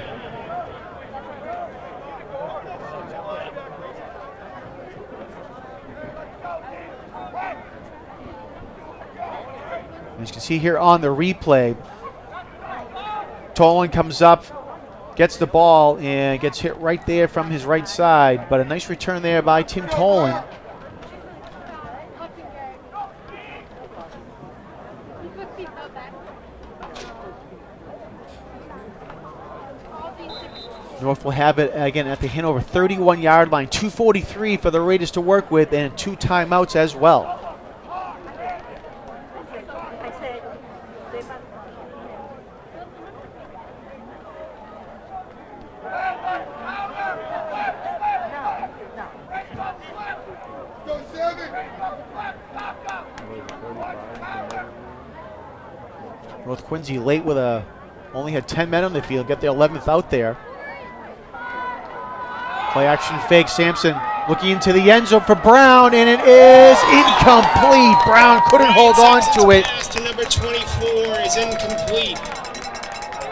As you can see here on the replay, Tolan comes up, gets the ball, and gets hit right there from his right side. But a nice return there by Tim Tolan. North will have it again at the Hanover 31-yard line. 2:43 for the Raiders to work with, and 2 timeouts as well. North Quincy late with only had 10 men on the field, get the 11th out there. Play action fake, Sampson looking into the end zone for Brown, and it is incomplete. Brown couldn't hold on to it. Pass to number 24 is incomplete.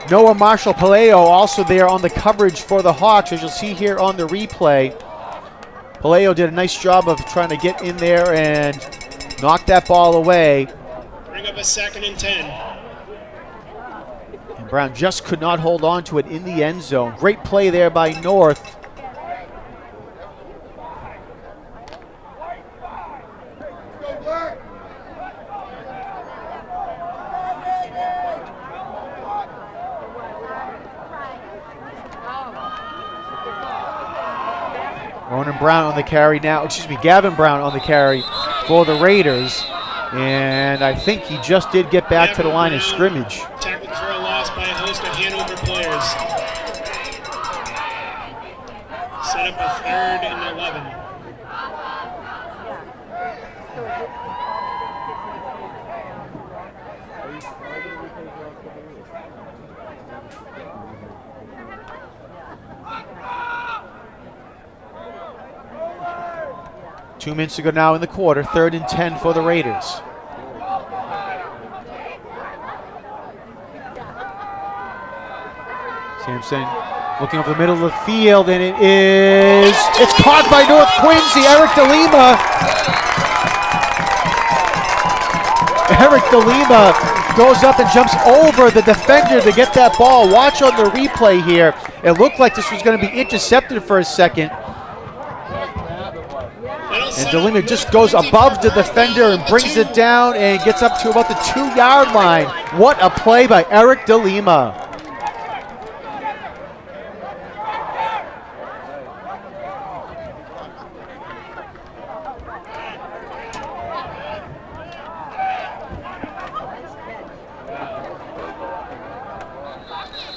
Noah Marshall Paleo also there on the coverage for the Hawks, as you'll see here on the replay. Paleo did a nice job of trying to get in there and knock that ball away. Bring up a 2nd and 10. And Brown just could not hold on to it in the end zone. Great play there by North. Ronan Brown on the carry now, Gavin Brown on the carry for the Raiders. And I think he just did get back to the line of scrimmage. Tackled for a loss by a host of Hanover players. Set up a 3rd and 11. Two minutes to go now in the quarter. 3rd and 10 for the Raiders. Sampson looking over the middle of the field, and it's caught by North Quincy. Eric DeLima. Eric DeLima goes up and jumps over the defender to get that ball. Watch on the replay here. It looked like this was going to be intercepted for a second. And DeLima just goes above the defender and brings it down and gets up to about the 2-yard line. What a play by Eric DeLima.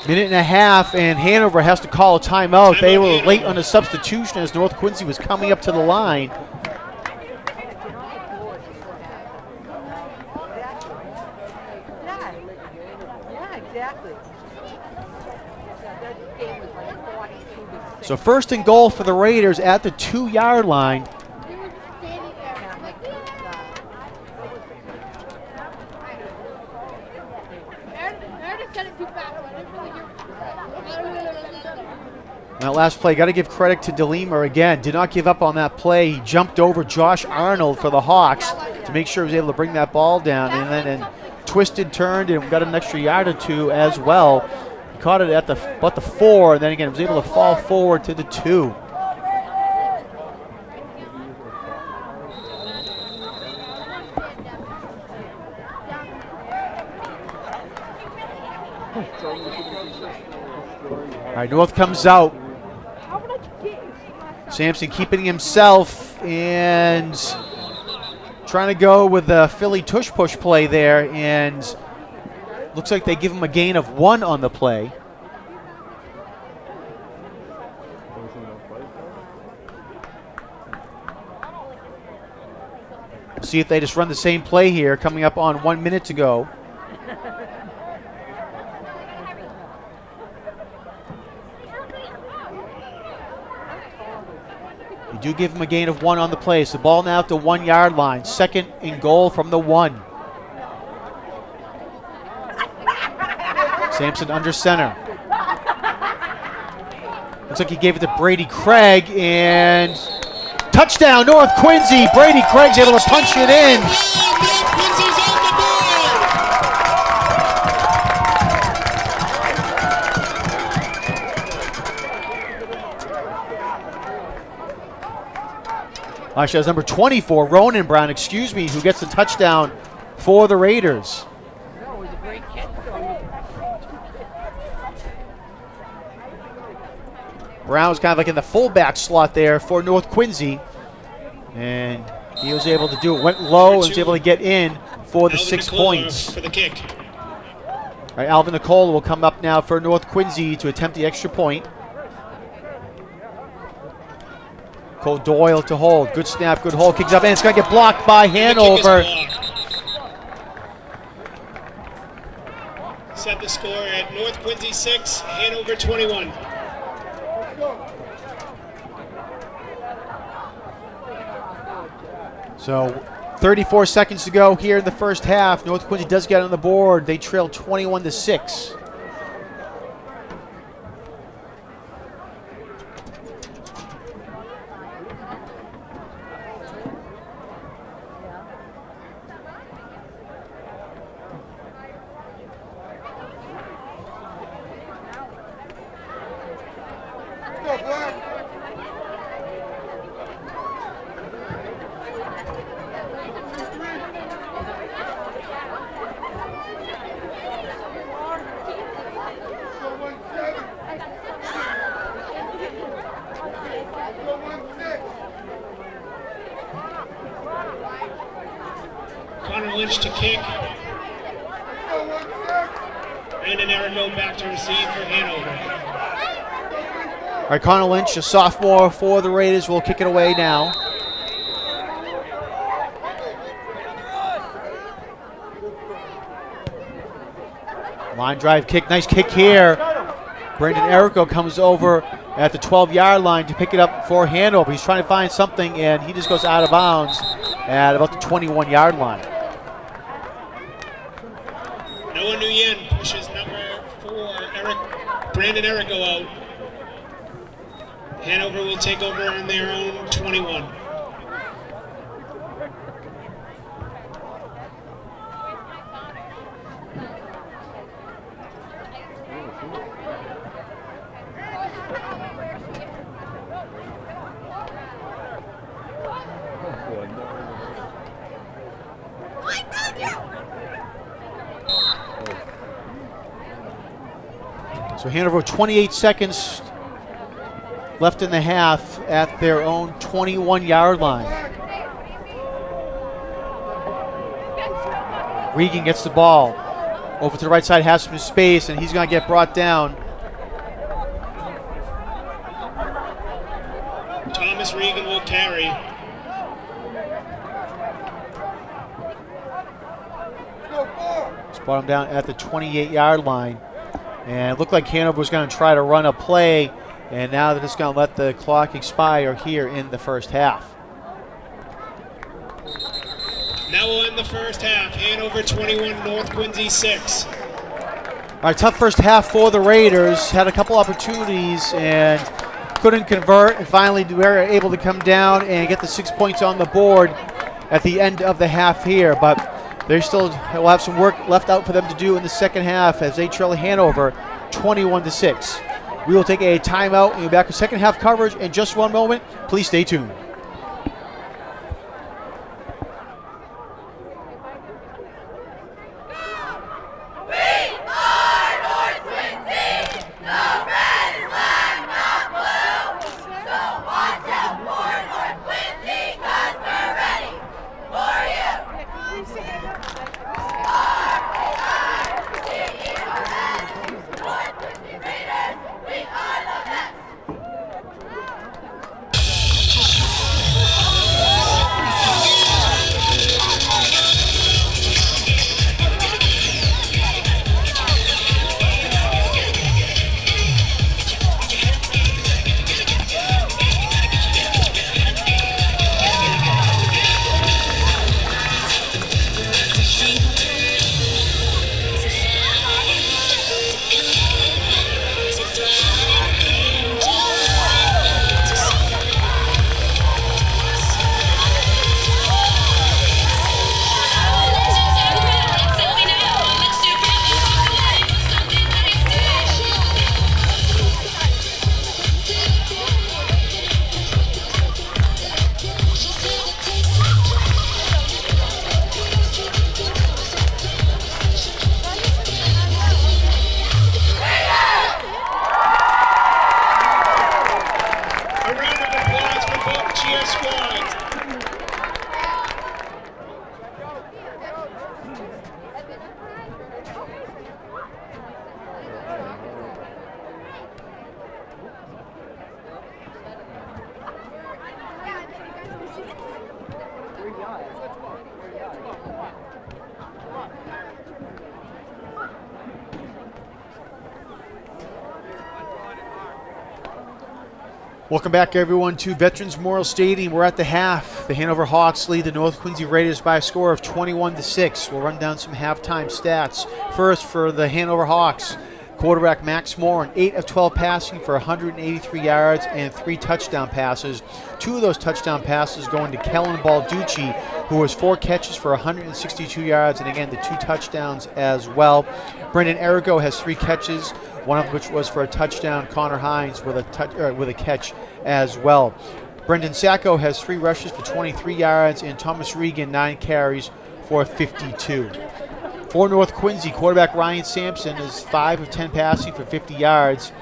Minute and a half, and Hanover has to call a timeout. They were late on a substitution as North Quincy was coming up to the line. So 1st and goal for the Raiders at the 2-yard line. That last play, got to give credit to DeLima again. Did not give up on that play. He jumped over Josh Arnold for the Hawks to make sure he was able to bring that ball down, and then twisted, turned, and got an extra yard or 2 as well. He caught it at the 4, and then again was able to fall forward to the 2. All right, North comes out. Sampson keeping himself and trying to go with the Philly tush push play there, and looks like they give him a gain of 1 on the play. See if they just run the same play here, coming up on 1 minute to go. Do give him a gain of 1 on the play. So the ball now at the 1-yard line. 2nd and goal from the 1. Sampson under center. Looks like he gave it to Brady Craig, and touchdown North Quincy. Brady Craig's able to punch it in. North Quincy's on the board. Actually, that's number 24, Ronan Brown, who gets the touchdown for the Raiders. Brown was kind of like in the fullback slot there for North Quincy, and he was able to do it. Went low and was able to get in for the 6 points. For the kick. All right, Alvin Nicola will come up now for North Quincy to attempt the extra point. Cole Doyle to hold. Good snap, good hold. Kicks up, and it's going to get blocked by Hanover. Set the score at North Quincy 6, Hanover 21. So 34 seconds to go here in the first half. North Quincy does get on the board. They trail 21-6. Lynch to kick. Brandon Erico back to receive for Hanover. All right, Connor Lynch, a sophomore for the Raiders, will kick it away now. Line drive kick, nice kick here. Brandon Erico comes over at the 12-yard line to pick it up for Hanover. He's trying to find something, and he just goes out of bounds at about the 21-yard line. Noah Nguyen pushes number 4, Brandon Erico out. Hanover will take over on their own 21. So Hanover 28 seconds left in the half at their own 21-yard line. Regan gets the ball over to the right side, has some space, and he's going to get brought down. Thomas Regan will carry. Just brought him down at the 28-yard line. And it looked like Hanover was going to try to run a play, and now they're just going to let the clock expire here in the first half. Now we'll end the first half. Hanover 21, North Quincy 6. All right, tough first half for the Raiders. Had a couple opportunities and couldn't convert, and finally they were able to come down and get the 6 points on the board at the end of the half here. But they still will have some work left out for them to do in the second half as they trail Hanover 21-6. We will take a timeout and be back with second half coverage in just one moment. Please stay tuned. Welcome back, everyone, to Veterans Memorial Stadium. We're at the half. The Hanover Hawks lead the North Quincy Raiders by a score of 21-6. We'll run down some halftime stats. First, for the Hanover Hawks, quarterback Max Moore, 8 of 12 passing for 183 yards and 3 touchdown passes. 2 of those touchdown passes going to Kellen Balducci, who has 4 catches for 162 yards, and again, the 2 touchdowns as well. Brandon Erico has 3 catches, one of which was for a touchdown. Connor Hines with a catch as well. Brendan Sacco has 3 rushes for 23 yards, and Thomas Regan 9 carries for 52. For North Quincy, quarterback Ryan Sampson is 5 of 10 passing for 50 yards.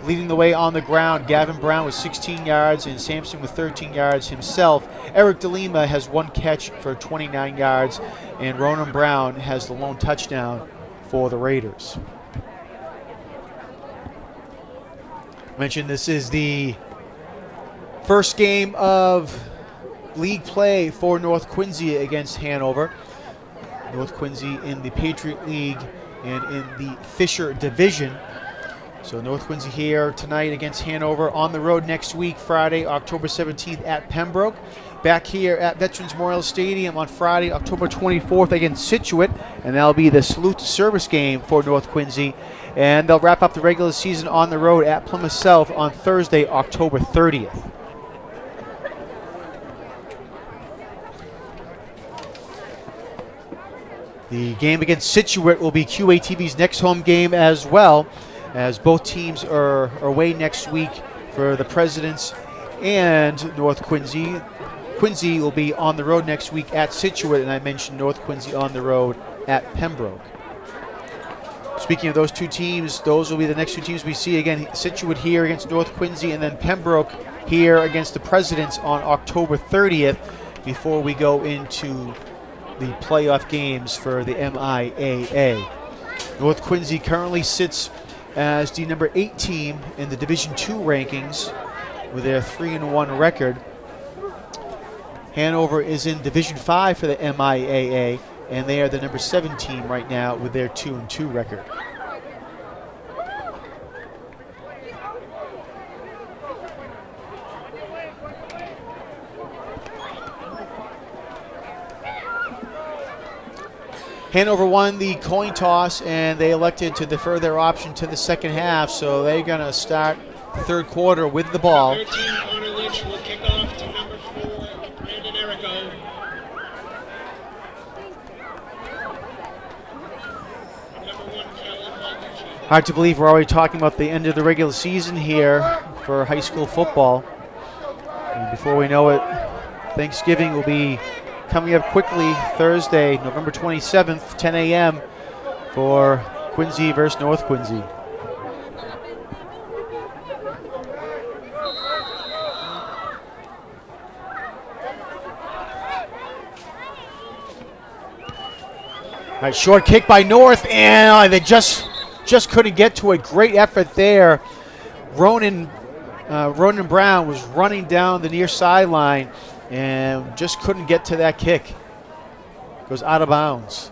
Leading the way on the ground, Gavin Brown with 16 yards and Sampson with 13 yards himself. Eric DeLima has 1 catch for 29 yards, and Ronan Brown has the lone touchdown for the Raiders. I mentioned this is the first game of league play for North Quincy against Hanover. North Quincy in the Patriot League and in the Fisher Division. So North Quincy here tonight against Hanover. On the road next week, Friday, October 17th at Pembroke. Back here at Veterans Memorial Stadium on Friday, October 24th against Scituate. And that'll be the salute to service game for North Quincy. And they'll wrap up the regular season on the road at Plymouth South on Thursday, October 30th. The game against Scituate will be QATV's next home game as well, as both teams are away next week for the Presidents and North Quincy. Quincy will be on the road next week at Scituate, and I mentioned North Quincy on the road at Pembroke. Speaking of those two teams, those will be the next two teams we see again. Scituate here against North Quincy, and then Pembroke here against the Presidents on October 30th before we go into the playoff games for the MIAA. North Quincy currently sits as the number 8 team in the Division II rankings with their 3-1 record. Hanover is in Division 5 for the MIAA, and they are the number 7 team right now with their 2-2 record. Hanover won the coin toss, and they elected to defer their option to the second half, so they're going to start the third quarter with the ball. 13, Connor Lynch will kick off to number 4, Brandon Errico. Number 1, Kellen Balducci. Hard to believe we're already talking about the end of the regular season here for high school football. And before we know it, Thanksgiving will be coming up quickly. Thursday, November 27th, 10 a.m. for Quincy versus North Quincy. All right, short kick by North, and they just couldn't get to it. Great effort there. Ronan Brown was running down the near sideline and just couldn't get to that kick. Goes out of bounds.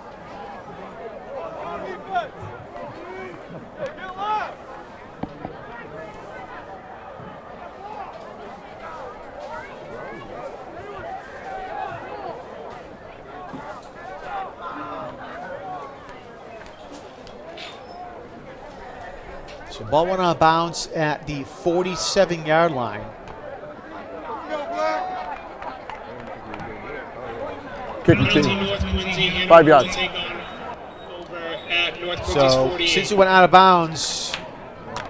So ball went out of bounds at the 47-yard line. Kick North continue. Quincy, Hanover 5 yards. will take on over at North Quincy's So 48. since it went out of bounds,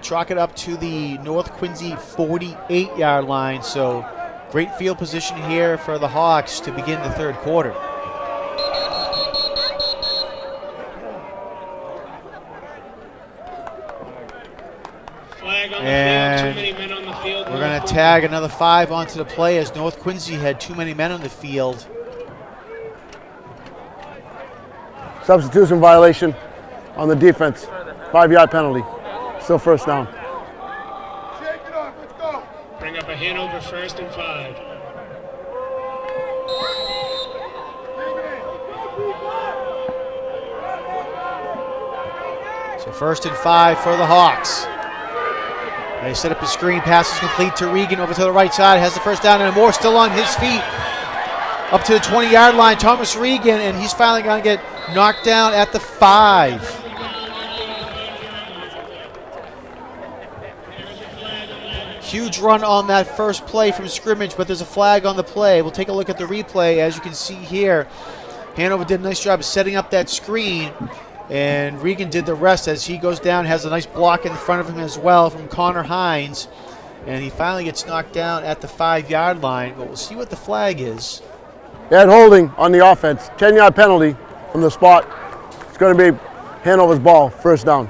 chalk it up to the North Quincy 48-yard line. So great field position here for the Hawks to begin the third quarter. Flag on the And field, too many men on the field. We're going to tag another 5 onto the play as North Quincy had too many men on the field. Substitution violation on the defense. 5-yard penalty. Still first down. Bring up a Hanover 1st and 5. So 1st and 5 for the Hawks. They set up a screen, pass is complete to Regan over to the right side, has the first down, and Moore still on his feet. Up to the 20-yard line, Thomas Regan, and he's finally going to get knocked down at the 5. Huge run on that first play from scrimmage, but there's a flag on the play. We'll take a look at the replay. As you can see here, Hanover did a nice job of setting up that screen, and Regan did the rest as he goes down, has a nice block in front of him as well from Connor Hines, and he finally gets knocked down at the 5-yard line, but we'll see what the flag is. They had holding on the offense. 10-yard penalty from the spot. It's going to be Hanover's ball, first down.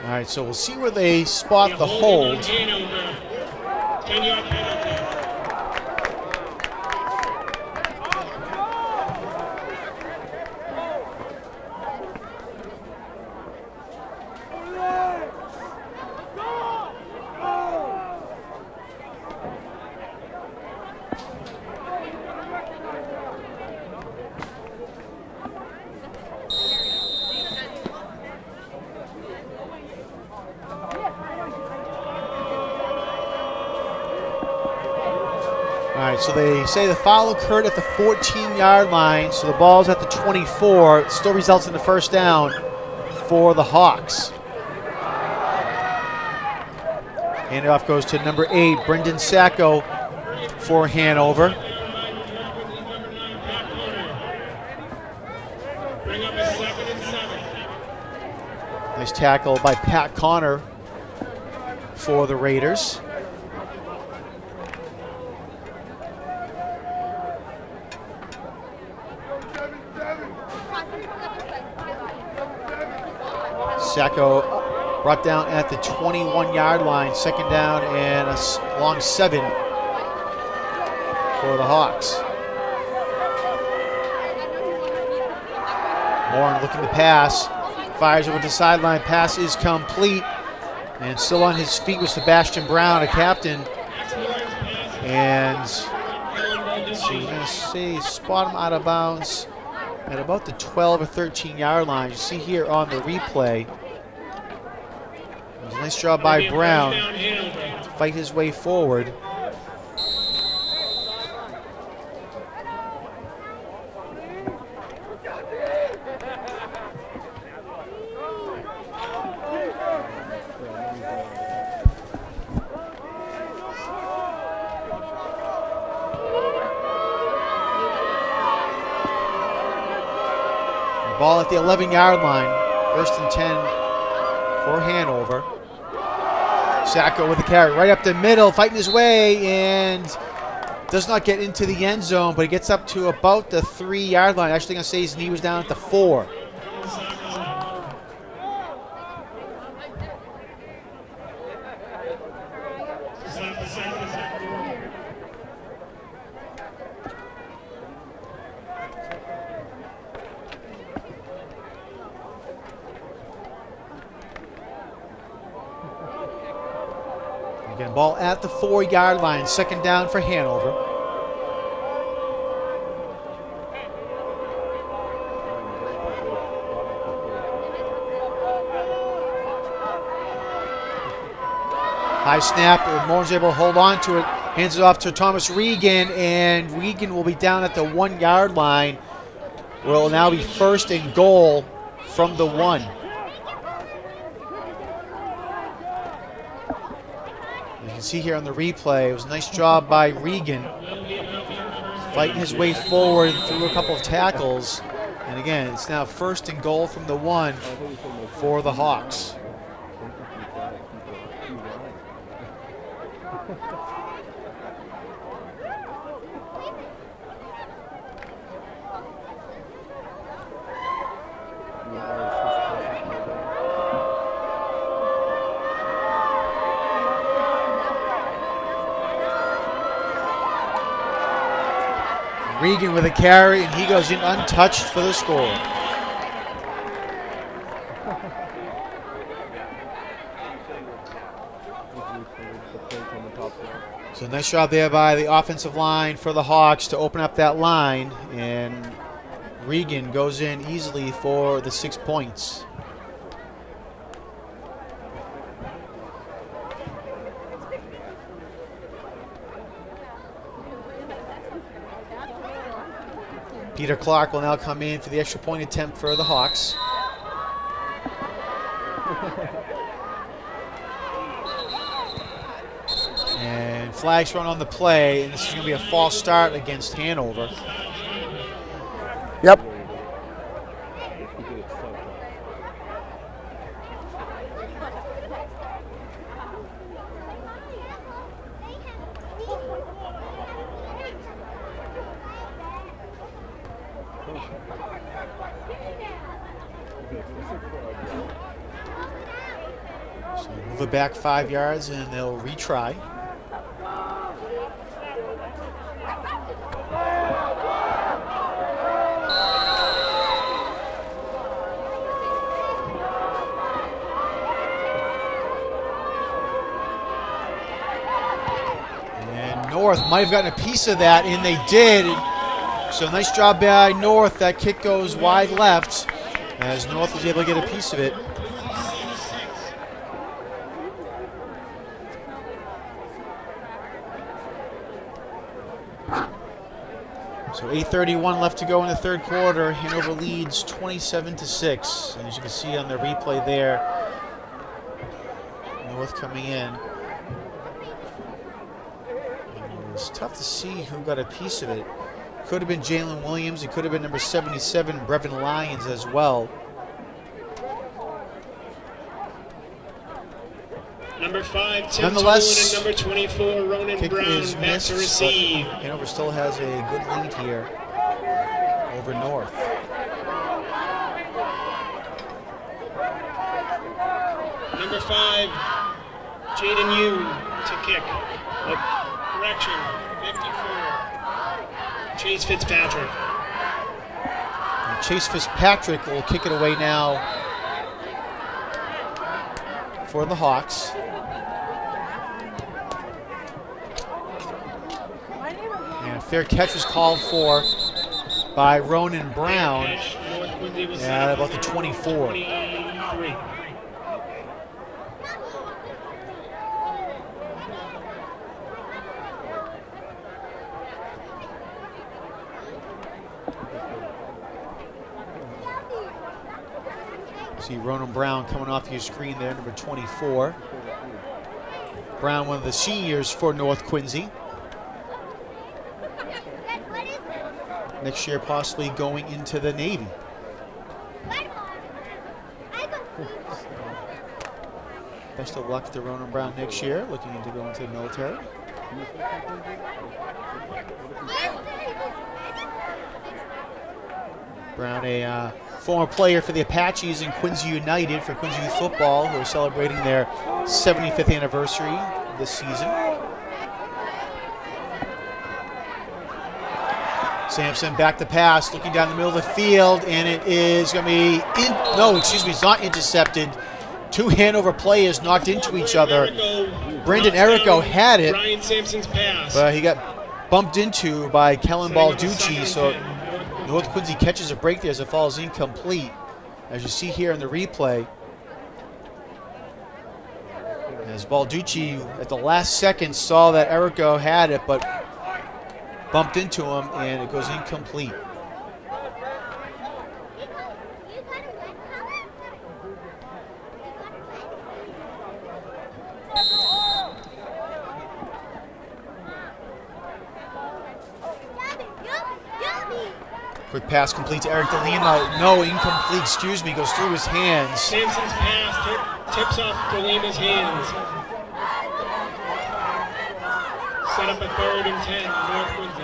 All right, so we'll see where they spot the Holding on hold. Hanover. 10-yard penalty. All right, so they say the foul occurred at the 14-yard line, so the ball's at the 24. It still results in the first down for the Hawks. Handoff goes to number 8, Brendan Sacco for Hanover. Bring up a 2nd and 7. Nice tackle by Pat Connor for the Raiders. Sacco brought down at the 21-yard line, 2nd down and a long 7 for the Hawks. Morin looking to pass, fires over the sideline, pass is complete, and still on his feet was Sebastian Brown, a captain, and so you're going to see spot him out of bounds at about the 12 or 13-yard line. You see here on the replay, it was a nice job by Brown to fight his way forward. Ball at the 11-yard line, 1st and 10 for Hanover. Sacco with the carry right up the middle, fighting his way, and does not get into the end zone, but he gets up to about the 3-yard line. Actually, going to say his knee was down at the 4. Again, ball at the 4-yard line, 2nd down for Hanover. High snap, Morin's able to hold on to it, hands it off to Thomas Regan, and Regan will be down at the 1-yard line, where it will now be 1st and goal from the 1. You can see here on the replay, it was a nice job by Regan, fighting his way forward through a couple of tackles. And again, it's now 1st and goal from the 1 for the Hawks. Regan with a carry, and he goes in untouched for the score. So nice job there by the offensive line for the Hawks to open up that line, and Regan goes in easily for the 6 points. Peter Clark will now come in for the extra point attempt for the Hawks. And flags thrown on the play, and this is going to be a false start against Hanover. Yep. it back 5 yards, and they'll retry. And North might have gotten a piece of that, and they did. So nice job by North. That kick goes wide left as North was able to get a piece of it. So 8:31 left to go in the third quarter. Hanover leads 27-6. And as you can see on the replay there, North coming in. And it was tough to see who got a piece of it. Could have been Jalen Williams. It could have been number 77, Brevin Lyons as well. Number 5, Tim Nonetheless, Tolan, and number 24, Ronan kick Brown, is back missed, to but receive. Hanover still has a good lead here over North. Number 5, Jaden Yoon to kick. Correction, 54, Chase Fitzpatrick. And Chase Fitzpatrick will kick it away now for the Hawks. And a fair catch was called for by Ronan Brown at about the 24. 23. See Ronan Brown coming off your screen there, number 24. Brown, one of the seniors for North Quincy. Next year possibly going into the Navy. Best of luck to Ronan Brown next year, looking to go into the military. Brown, a former player for the Apaches and Quincy United for Quincy Youth Football, who are celebrating their 75th anniversary this season. Sampson back to pass, looking down the middle of the field, and it is going to be, it's not intercepted. Two Hanover players knocked into each other. Brendan Errico had it, Ryan Sampson's pass. but he got bumped into by Kellen Balducci, so North Quincy catches a break there as it falls incomplete. As you see here in the replay, as Balducci at the last second saw that Errico had it, but bumped into him, and it goes incomplete. Quick pass complete to Eric DeLima. No, incomplete, excuse me, goes through his hands. Sampson's pass tips off DeLima's hands. Set up a 3rd and 10, North Quincy.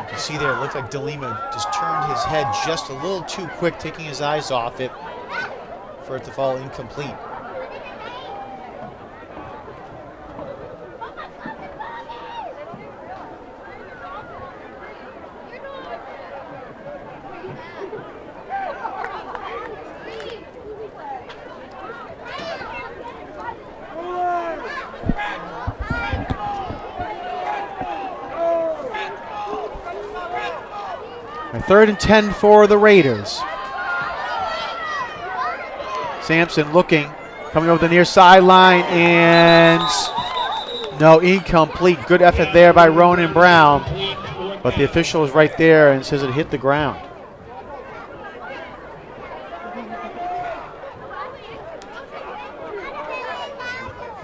You can see there, it looked like DeLima just turned his head just a little too quick, taking his eyes off it for it to fall incomplete. A 3rd and 10 for the Raiders. Sampson looking, coming over the near sideline, and no, incomplete. Good effort there by Ronan Brown, but the official is right there and says it hit the ground.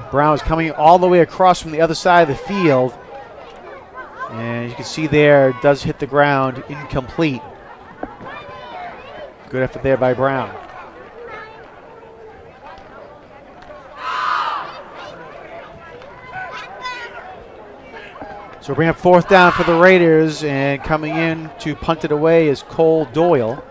Brown is coming all the way across from the other side of the field. And you can see there, it does hit the ground, incomplete. Good effort there by Brown. So we bring up 4th down for the Raiders, and coming in to punt it away is Cole Doyle.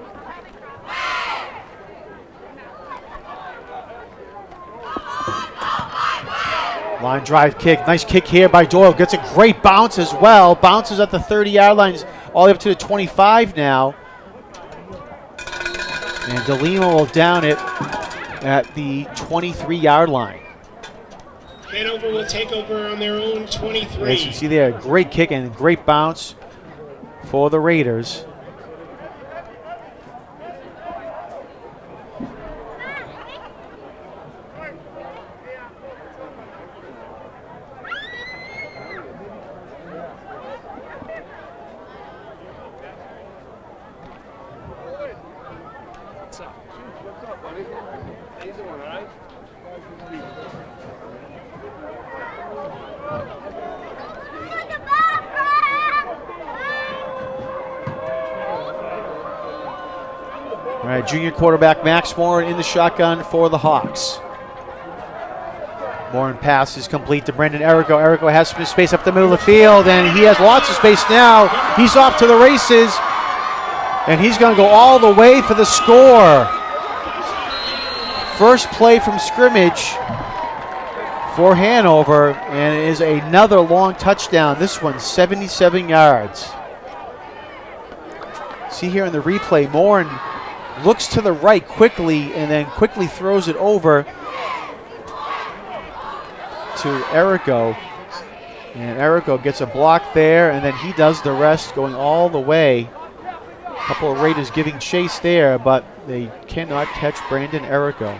Line drive kick. Nice kick here by Doyle. Gets a great bounce as well. Bounces at the 30-yard line, all the way up to the 25 now. And DeLima will down it at the 23-yard line. Hanover will take over on their own 23. As you see there, great kick and great bounce for the Raiders. What's up, buddy? How you doing, all right? All right, junior quarterback Max Moore in the shotgun for the Hawks. Moore pass is complete to Brendan Errico. Errico has some space up the middle of the field, and he has lots of space now. He's off to the races, and he's going to go all the way for the score. First play from scrimmage for Hanover, and it is another long touchdown. This one's 77 yards. See here in the replay, Moore looks to the right quickly and then quickly throws it over to Errico. And Errico gets a block there, and then he does the rest going all the way. A couple of Raiders giving chase there, but they cannot catch Brandon Errico.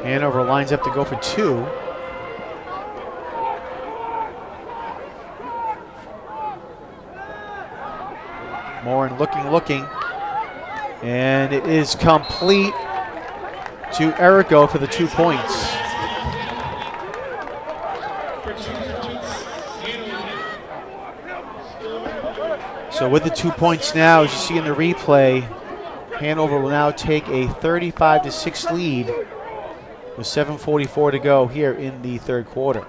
Hanover lines up to go for two. Morin looking, and it is complete to Errico for the 2 points. So with the 2 points now, as you see in the replay, Hanover will now take a 35-6 lead with 7:44 to go here in the third quarter.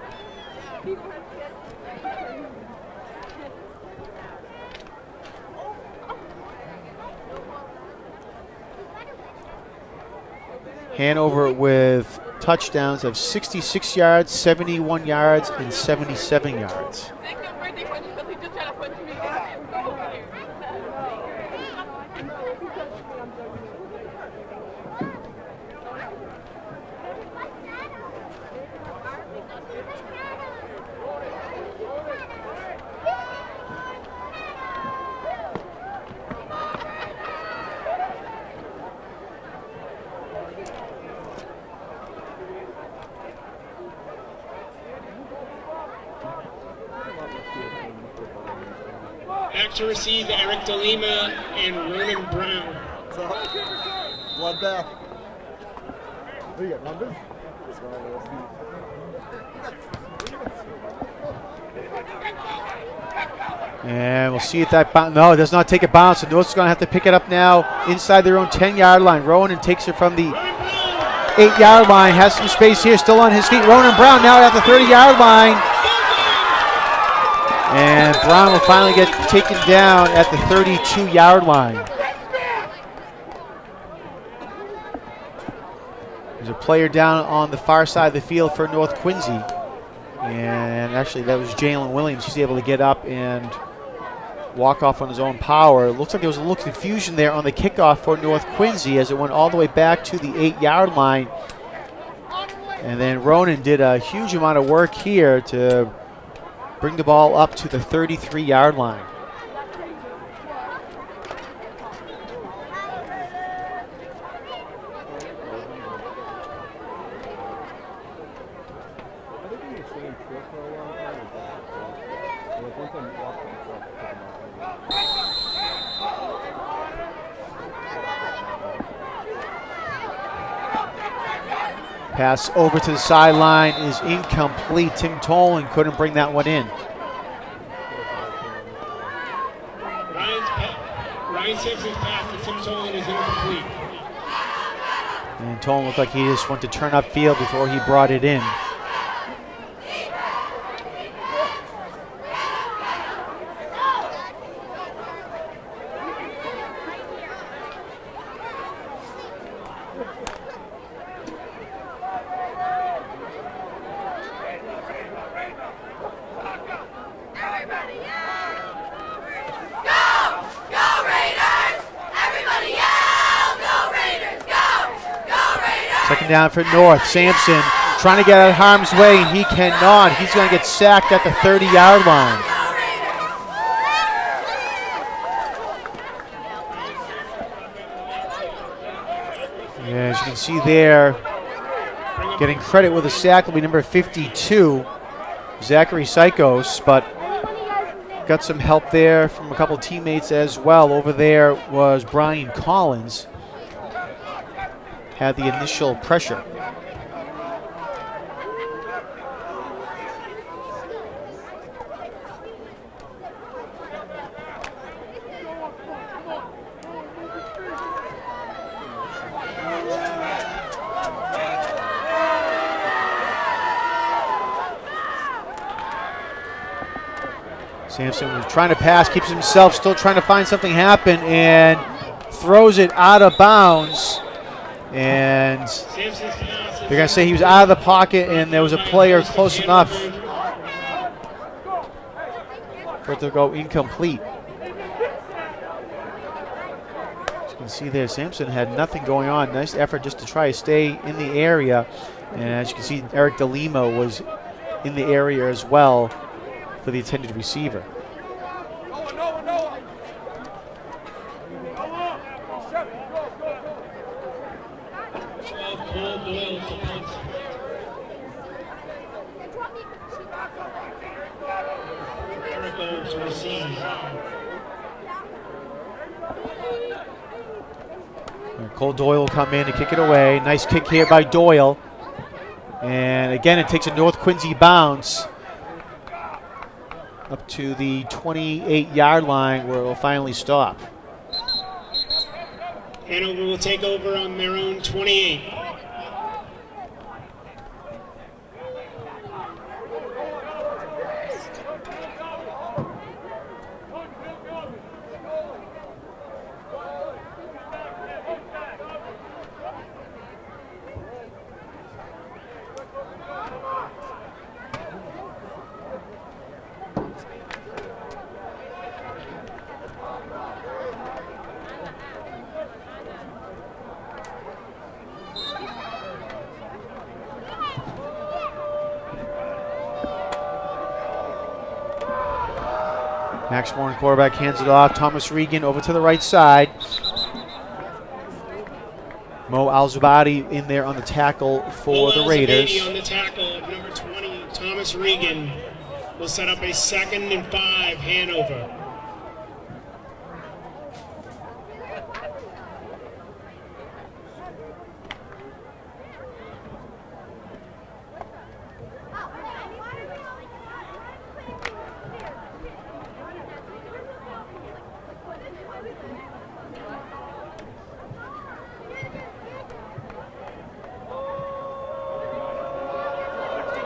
Hanover with touchdowns of 66 yards, 71 yards, and 77 yards. Back to receive Eric DeLima and Ronan Brown. Bloodbath. What do you got, numbers? And we'll see if that bounce. No, it does not take a bounce. So North's going to have to pick it up now inside their own 10-yard line. Ronan takes it from the 8-yard line. Has some space here, still on his feet. Ronan Brown now at the 30-yard line. And Brown will finally get taken down at the 32-yard line. There's a player down on the far side of the field for North Quincy. And actually, that was Jalen Williams. He's able to get up and walk off on his own power. It looks like there was a little confusion there on the kickoff for North Quincy as it went all the way back to the 8-yard line. And then Ronan did a huge amount of work here to bring the ball up to the 33-yard line. Pass over to the sideline is incomplete. Tim Tolan couldn't bring that one in. Ryan Simpson's pass to Tim Tolan is incomplete. And Tolan looked like he just wanted to turn up field before he brought it in. Second down for North. Sampson trying to get out of harm's way, and he cannot. He's going to get sacked at the 30-yard line. Yeah, as you can see there, getting credit with a sack will be number 52, Zachary Sykos, but got some help there from a couple teammates as well. Over there was Brian Collins. Had the initial pressure. Sampson was trying to pass, keeps himself still trying to find something happen, and throws it out of bounds. And they're going to say he was out of the pocket and there was a player close enough for it to go incomplete. As you can see there, Sampson had nothing going on. Nice effort just to try to stay in the area. And as you can see, Eric DeLimo was in the area as well for the intended receiver. Cole Doyle will come in to kick it away. Nice kick here by Doyle. And again, it takes a North Quincy bounce up to the 28-yard line where it will finally stop. Hanover will take over on their own 28. Max Warren, quarterback, hands it off. Thomas Regan over to the right side. Mo Al-Zubadi in there on the tackle for the Raiders. On the tackle, number 20, Thomas Regan will set up a 2nd and 5, Hanover.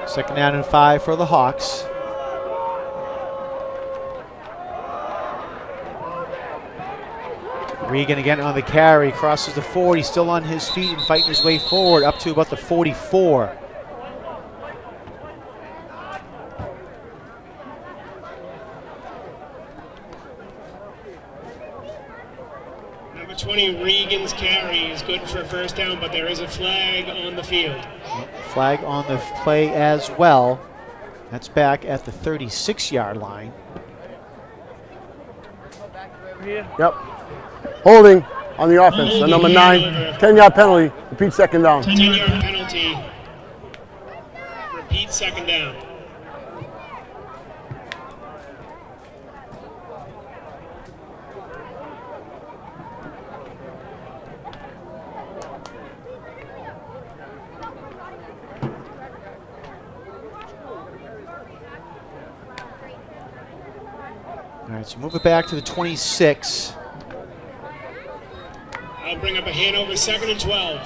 Second down and 5 for the Hawks. Regan again on the carry, crosses the 40, still on his feet and fighting his way forward up to about the 44. Number 20, Regan's carry is good for first down, but there is a flag on the field. Flag on the play as well. That's back at the 36-yard line. Yep. Holding on the offense. The number 9, 10-yard penalty. Repeat second down. 10-yard penalty. Repeat second down. All right, so move it back to the 26. I'll bring up a Hanover 2nd and 12.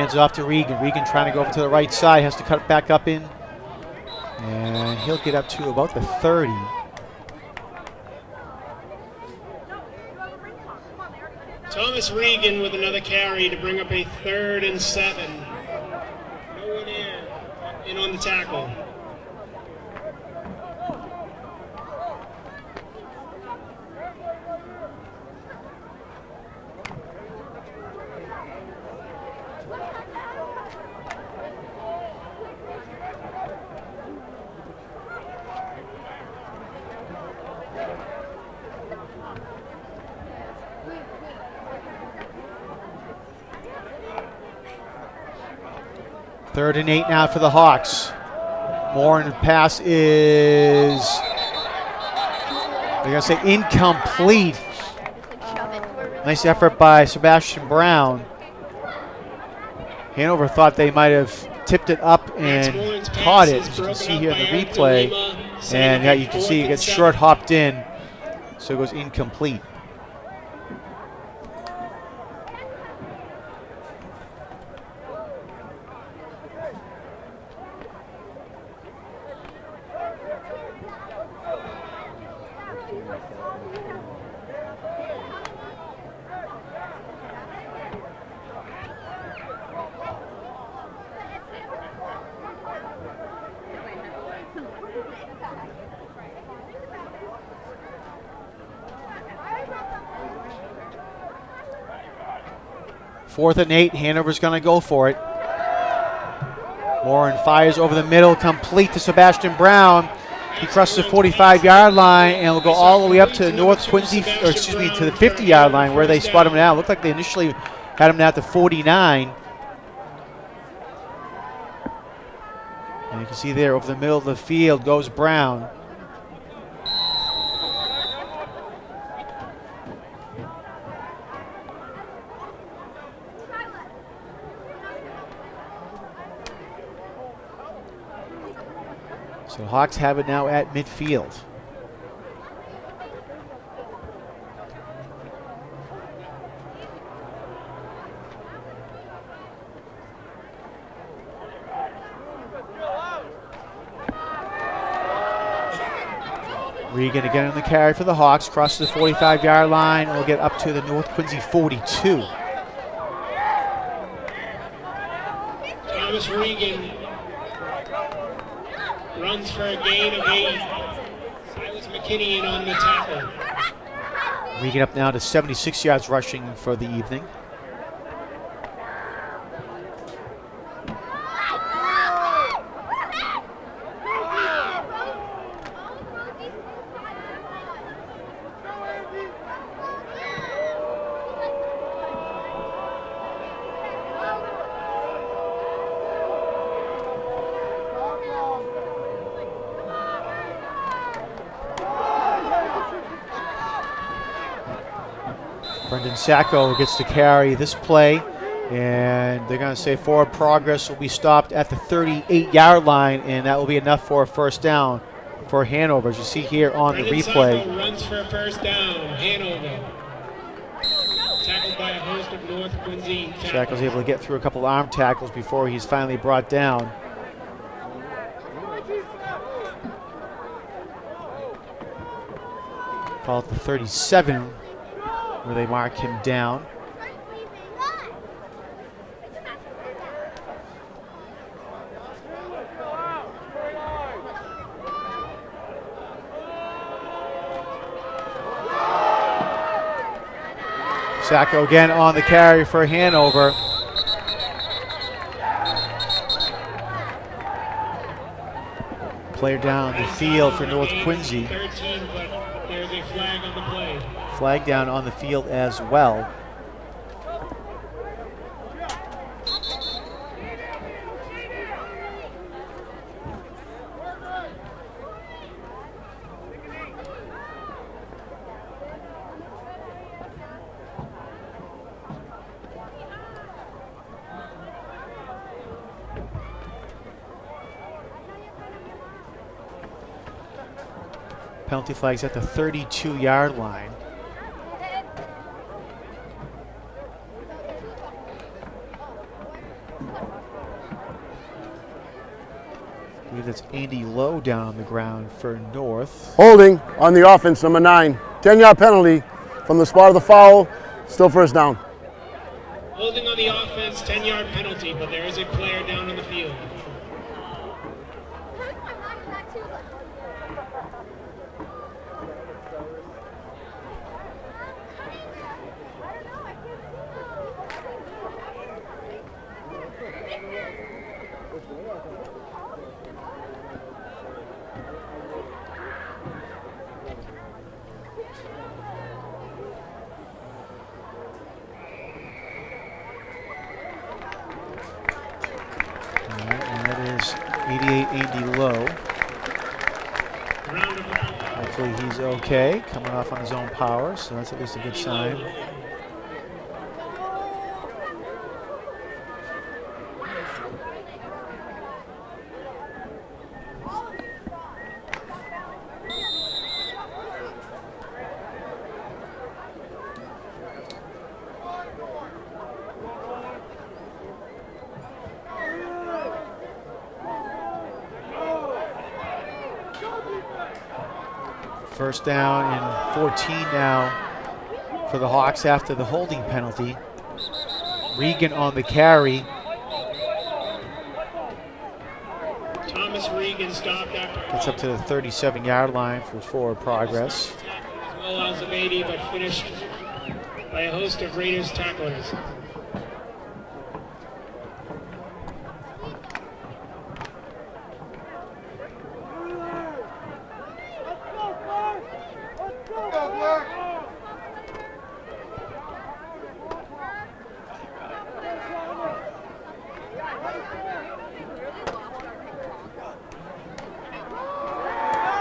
Hands off to Regan. Regan trying to go over to the right side. Has to cut back up in. And he'll get up to about the 30. Thomas Regan with another carry to bring up a 3rd and 7. No one there. In on the tackle. Third and 8 now for the Hawks. Morin pass is, they're going to say incomplete. Nice effort by Sebastian Brown. Hanover thought they might have tipped it up and caught it, as you can see here in the replay. And yeah, you can see it gets short hopped in, so it goes incomplete. Fourth and 8, Hanover's going to go for it. Morin fires over the middle, complete to Sebastian Brown. He crosses the 45-yard line and will go all the way up to North Quincy, or excuse me, to the 50-yard line where they spot him now. Looked like they initially had him now at the 49. And you can see there over the middle of the field goes Brown. So the Hawks have it now at midfield. Regan again on the carry for the Hawks, crosses the 45-yard line, and will get up to the North Quincy 42. Thomas Regan runs for a gain of 8. Silas McKinney in on the tackle. Regan up now to 76 yards rushing for the evening. Brendan Sacco gets to carry this play, and they're going to say forward progress will be stopped at the 38-yard line, and that will be enough for a first down for Hanover, as you see here on the replay. Sacco runs for a first down. Hanover. Tackled by a host of North Quincy. Sacco's able to get through a couple arm tackles before he's finally brought down. Call it the 37. Where they mark him down. Sacco again on the carry for Hanover. Player down the field for North Quincy. 13, but there's a flag on the play. Flag down on the field as well. Penalty flag's at the 32-yard line. believe that's Andy Lowe down on the ground for North. Holding on the offense, number 9. 10-yard penalty from the spot of the foul. Still first down. Holding on the offense, 10-yard penalty, but there is a player down on the field. And that is 88 Andy Lowe. Round of applause. Hopefully he's okay, coming off on his own power, so that's at least a good sign. First down and 14 now for the Hawks after the holding penalty. Regan on the carry. Thomas Regan stopped after Gets up to the 37-yard line for forward progress. as well as of 80, but finished by a host of Raiders tacklers.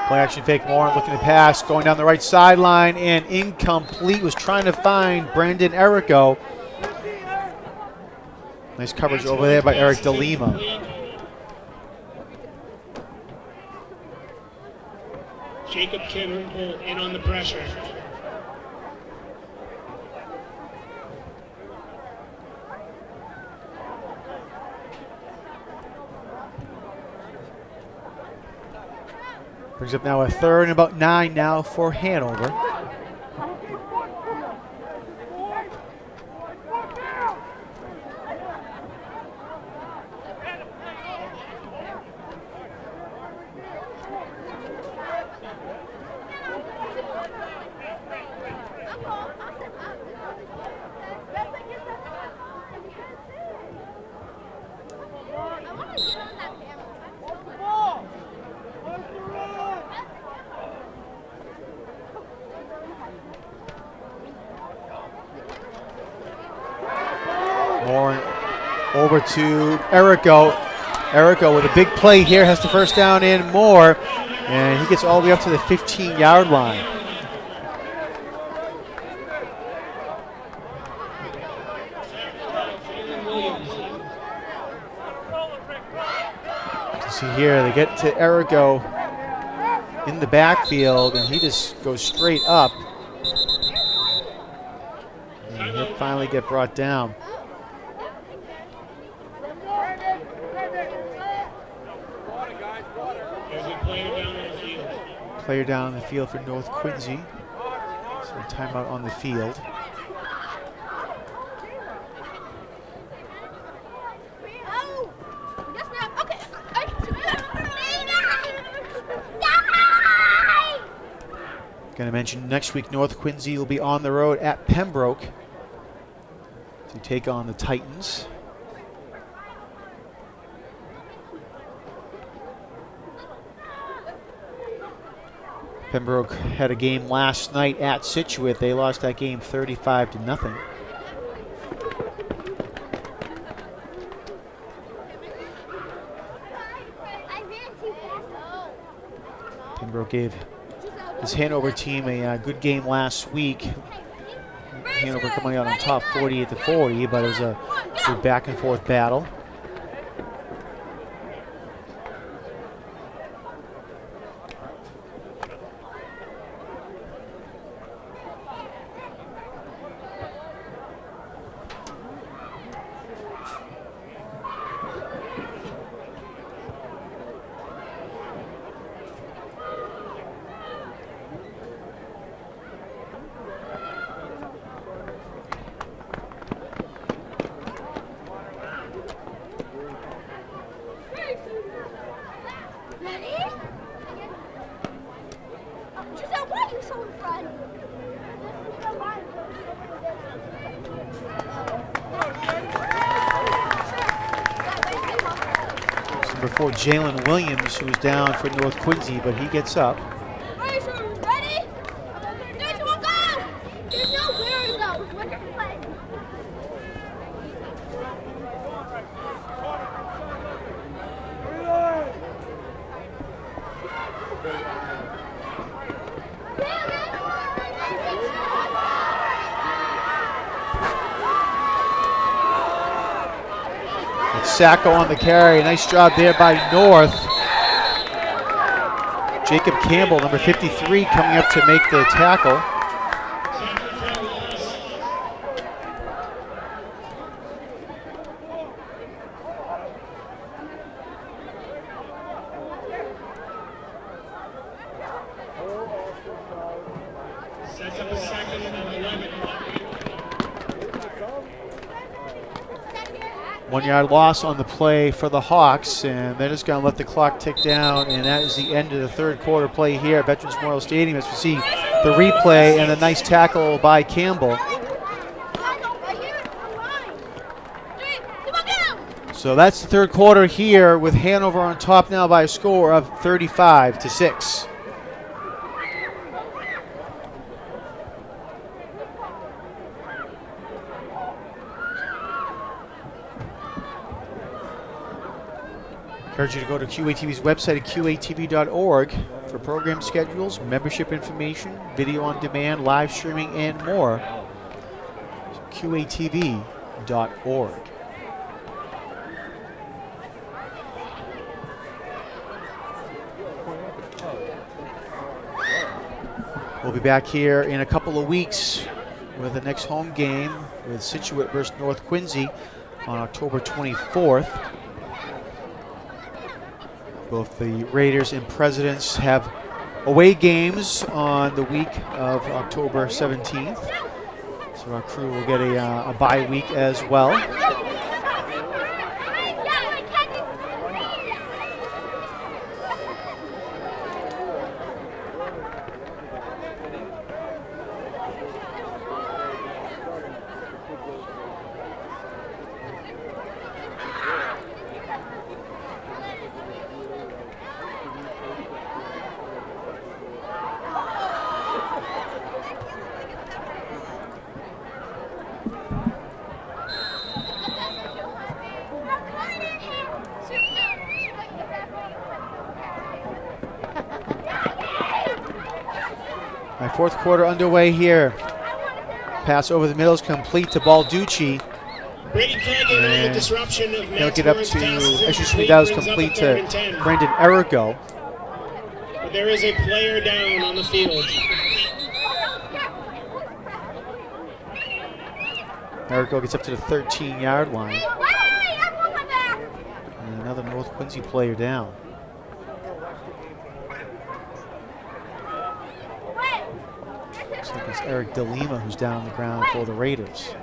Play action fake, Moore looking to pass, going down the right sideline and incomplete. Was trying to find Brandon Errico. Nice coverage over there by Eric DeLima. Jacob Kimball in on the pressure. Brings up now a third and about 9 now for Hanover. Moore over to Errico. Errico with a big play here, has the first down in Moore, and he gets all the way up to the 15-yard line. You see here, they get to Errico in the backfield, and he just goes straight up. And he'll finally get brought down. There's a player down on the field. Player down on the field for North Quincy. So timeout on the field. Going to mention next week North Quincy will be on the road at Pembroke to take on the Titans. Pembroke had a game last night at Scituate. They lost that game 35-0. Pembroke gave his Hanover team a good game last week. Hanover coming out on top 48-40, but it was a good back and forth battle. so in front. Number 4, Jalen Williams, who was down for North Quincy, but he gets up. Ready? 3, 2, 1, go! There's no where to go. What's the play? It's Sacco on the carry. Nice job there by North. Jacob Campbell, number 53, coming up to make the tackle. Sets up a second and 11. 1 yard loss on the play for the Hawks, and they're just going to let the clock tick down, and that is the end of the third quarter play here at Veterans Memorial Stadium as we see the replay and a nice tackle by Campbell. So that's the third quarter here with Hanover on top now by a score of 35-6. Encourage you to go to QATV's website at qatv.org for program schedules, membership information, video on demand, live streaming, and more. QATV.org. We'll be back here in a couple of weeks with the next home game with Scituate versus North Quincy on October 24th. Both the Raiders and Presidents have away games on the week of October 17th. So our crew will get a bye week as well. Fourth quarter underway here. Pass over the middle is complete to Balducci. Brady Kagan on the disruption of He'll Matt get up Torrance' to, passes actually incomplete, that was brings up a complete third to and 10. Brandon Errico. But there is a player down on the field. Errico gets up to the 13-yard line. And another North Quincy player down. Looks like it's Eric DeLima who's down on the ground for the Raiders.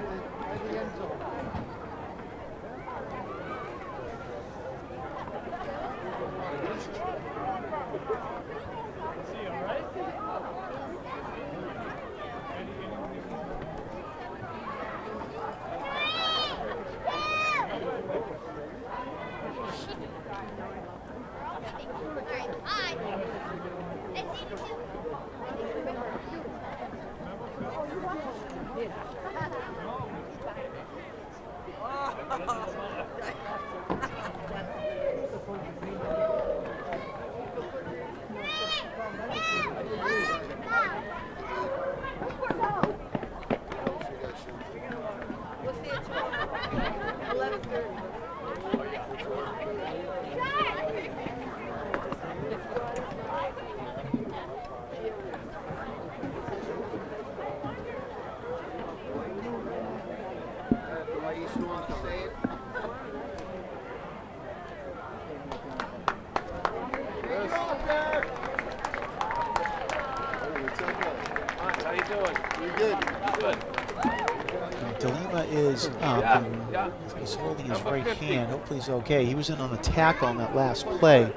DeLima is up and he's holding his right hand. Hopefully he's okay. He was in on a tackle on that last play.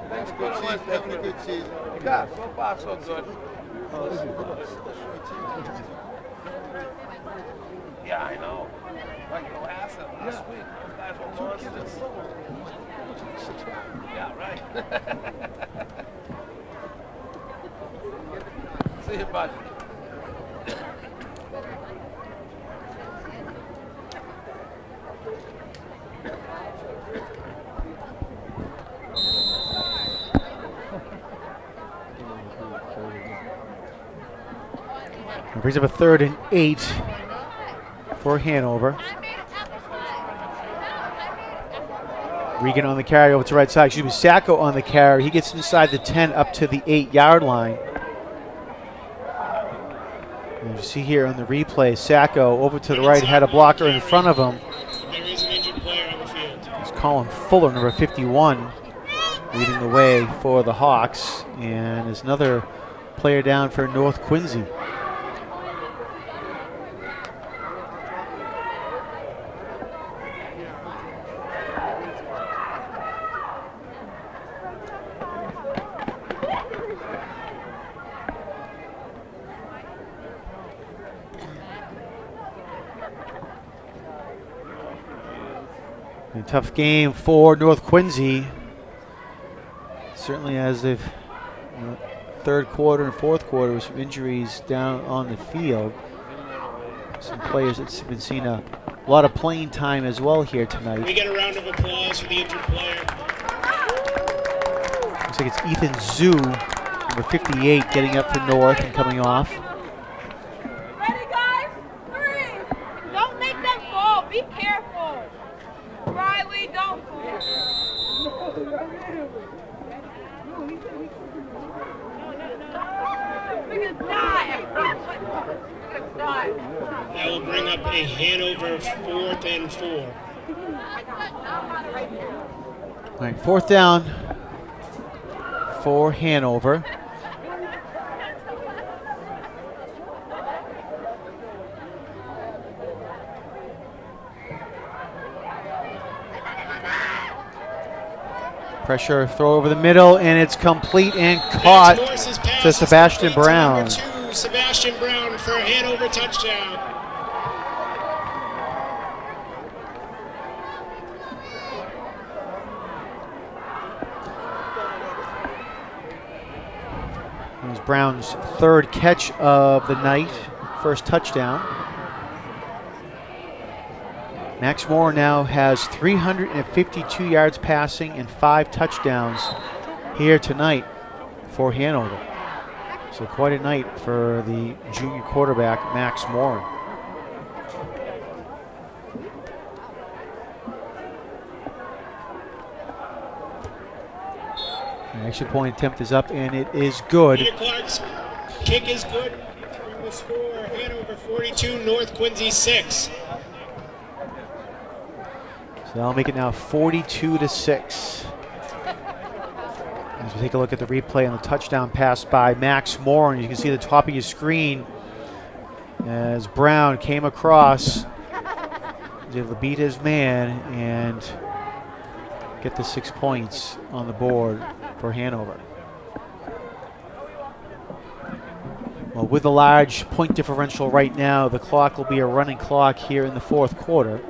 Thanks, good season. Having a good season. Yeah, so far so good. Yeah, I know. Like the last week, those guys were monsters. Yeah, right. See you, bud. It brings up a 3rd and 8 for Hanover. Regan on the carry over to right side. Excuse me, Sacco on the carry. He gets inside the 10 up to the 8-yard line. And you see here on the replay, Sacco over to the right, had a blocker in front of him. There is an injured player on the field. It's Colin Fuller, number 51, leading the way for the Hawks. And there's another player down for North Quincy. A tough game for North Quincy. Certainly as they've, third quarter and fourth quarter with some injuries down on the field. Some players that's been seeing a lot of playing time as well here tonight. We get a round of applause for the injured player. Looks like it's Ethan Zhu, number 58, getting up for North and coming off. Ready, guys? 3. Don't make them fall. Be careful. Riley, don't fall. That will bring up a Hanover 4th and 4. All right, 4th down for Hanover. Pressure throw over the middle, and it's complete and caught to Sebastian Brown. Number 2, Sebastian Brown for a Hanover touchdown. It was Brown's 3rd catch of the night, first touchdown. Max Moore now has 352 yards passing and 5 touchdowns here tonight for Hanover. So quite a night for the junior quarterback, Max Moore. The extra point attempt is up, and it is good. Peter Clark's kick is good. From the score, Hanover 42, North Quincy 6. So that'll make it now 42-6. As we take a look at the replay on the touchdown pass by Max Moore, and you can see the top of your screen as Brown came across, was able to beat his man and get the 6 points on the board for Hanover. Well, with the large point differential right now, the clock will be a running clock here in the 4th quarter.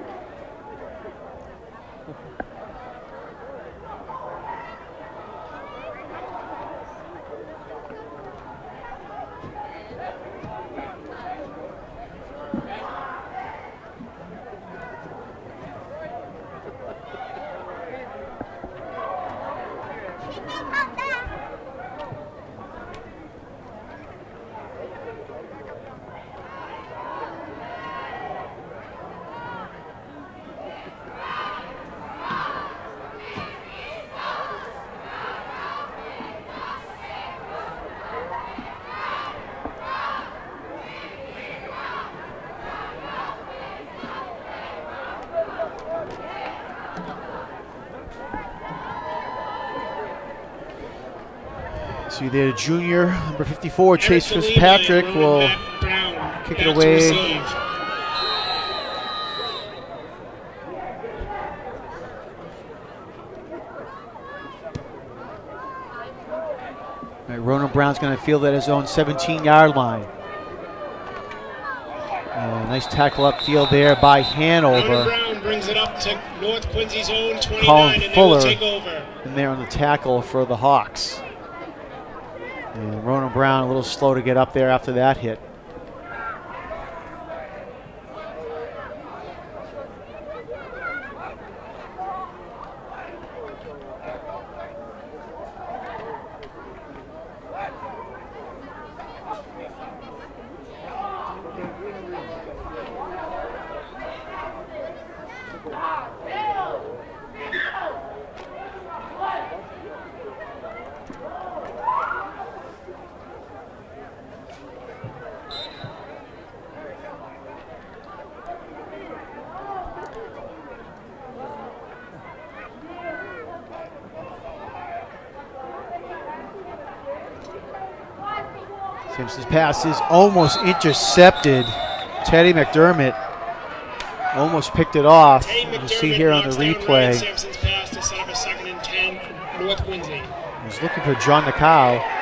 See there, junior, number 54, Chase Fitzpatrick will kick it away. Right, Ronan Brown's going to field at his own 17-yard line. And nice tackle upfield there by Ronan Hanover. Brown brings it up to North Quincy's own 29, Colin and they Fuller will take over. in there on the tackle for the Hawks. And Ronan Brown a little slow to get up there after that hit. Simpson's pass is almost intercepted. Teddy McDermott almost picked it off. Teddy You see McDermott here on the knocks down Ryan replay. Sampson's pass to set up a 2nd and 10 for North Quincy. He's looking for John Nakau.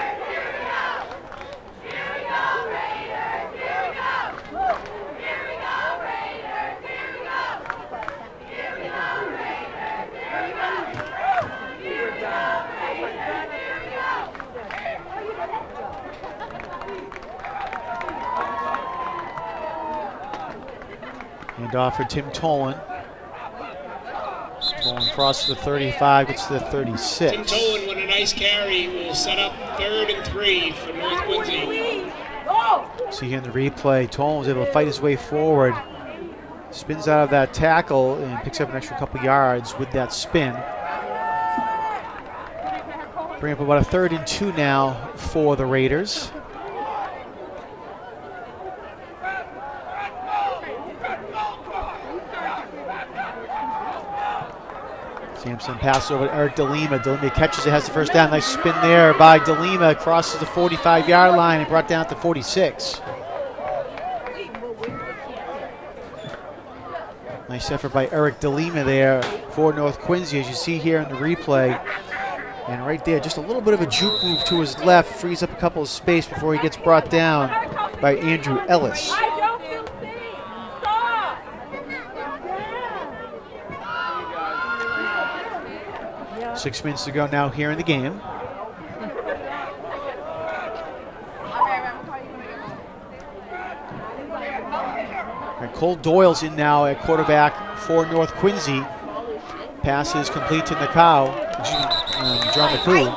And off for Tim Tolan. Tolan crosses the 35, gets to the 36. Tim Tolan with a nice carry will set up 3rd and 3 for North Quincy. See here in the replay, Tolan was able to fight his way forward. Spins out of that tackle and picks up an extra couple yards with that spin. Bring up about a 3rd and 2 now for the Raiders. Sampson passes over to Eric DeLima. DeLima catches it, has the first down. Nice spin there by DeLima. Crosses the 45-yard line and brought down at the 46. Nice effort by Eric DeLima there for North Quincy, as you see here in the replay. And right there, just a little bit of a juke move to his left, frees up a couple of space before he gets brought down by Andrew Ellis. 6 minutes to go now here in the game. And Cole Doyle's in now at quarterback for North Quincy. Pass is complete to Nakau, John Nakau.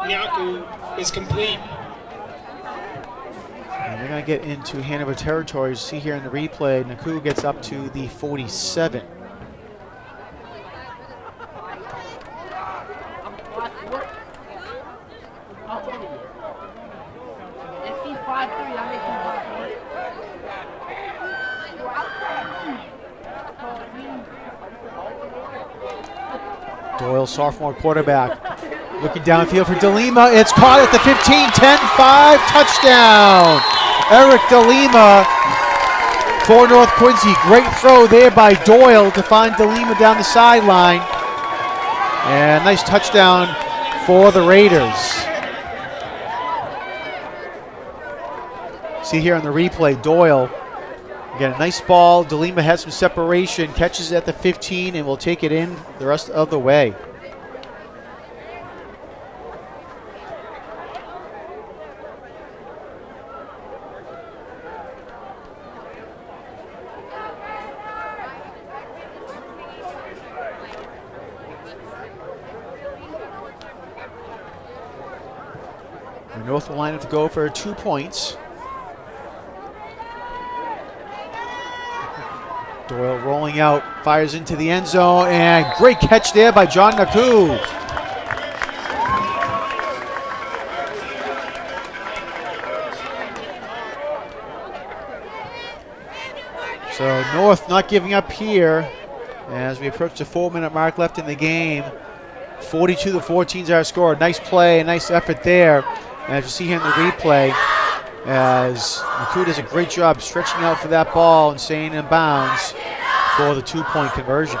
Nyaku is complete. And they're going to get into Hanover territory. See here in the replay, Nakau gets up to the 47. Doyle, sophomore quarterback, looking downfield for DeLima. It's caught at the 15, 10-5, touchdown. Eric DeLima for North Quincy. Great throw there by Doyle to find DeLima down the sideline. And nice touchdown for the Raiders. See here on the replay, Doyle. Again, a nice ball. DeLima has some separation, catches it at the 15, and will take it in the rest of the way. And North will line up to go for 2 points. Doyle rolling out, fires into the end zone, and great catch there by John Nakau. So North not giving up here as we approach the 4-minute mark left in the game. 42-14 is our score. Nice play, nice effort there. And as you see here in the replay, as Nakau does a great job stretching out for that ball and staying in bounds for the 2-point conversion.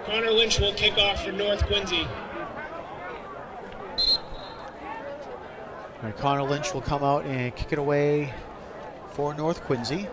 Connor Lynch will kick off for North Quincy. All right, Connor Lynch will come out and kick it away for North Quincy.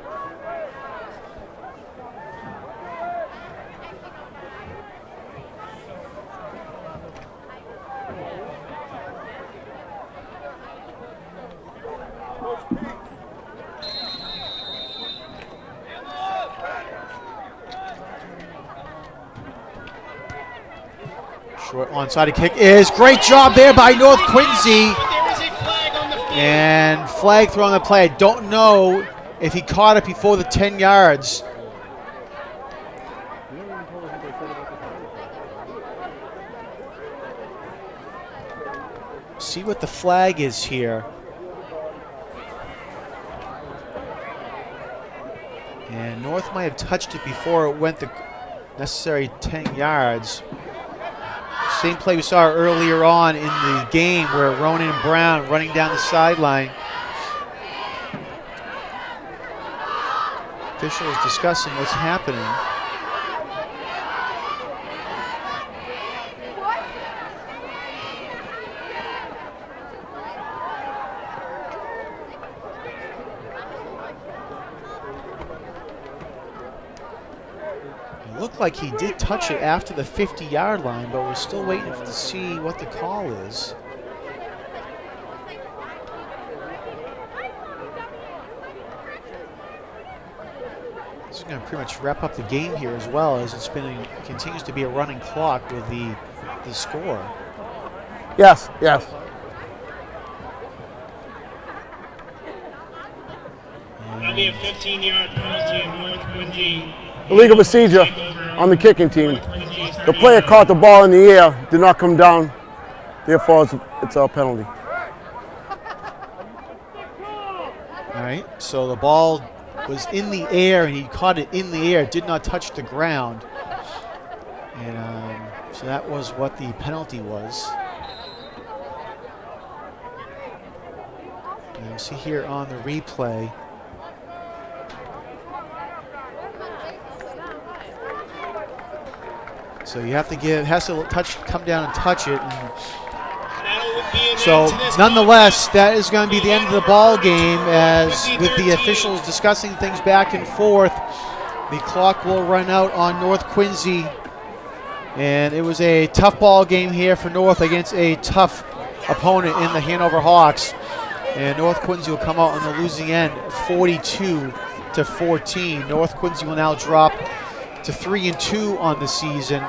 Short onside kick is great job there by North Quincy. But there is a flag on the field. And flag throw on the play. I don't know if he caught it before the 10 yards. See what the flag is here. And North might have touched it before it went the necessary 10 yards. Same play we saw earlier on in the game where Ronan Brown running down the sideline. Officials discussing what's happening. It looked like he did touch it after the 50-yard line, but we're still waiting to see what the call is. This is going to pretty much wrap up the game here as well, as it continues to be a running clock with the score. Yes, yes. That'll be a 15-yard penalty in North Quincy. Illegal procedure on the kicking team. The player caught the ball in the air, did not come down. Therefore, it's a penalty. All right, so the ball was in the air and he caught it in the air, did not touch the ground. And so that was what the penalty was. And you see here on the replay. So you have to come down and touch it. And That'll be an so end to this nonetheless, that is going to be the end of the ball game, as with the officials discussing things back and forth. The clock will run out on North Quincy. And it was a tough ball game here for North against a tough opponent in the Hanover Hawks. And North Quincy will come out on the losing end, 42-14. North Quincy will now drop to 3-2 on the season,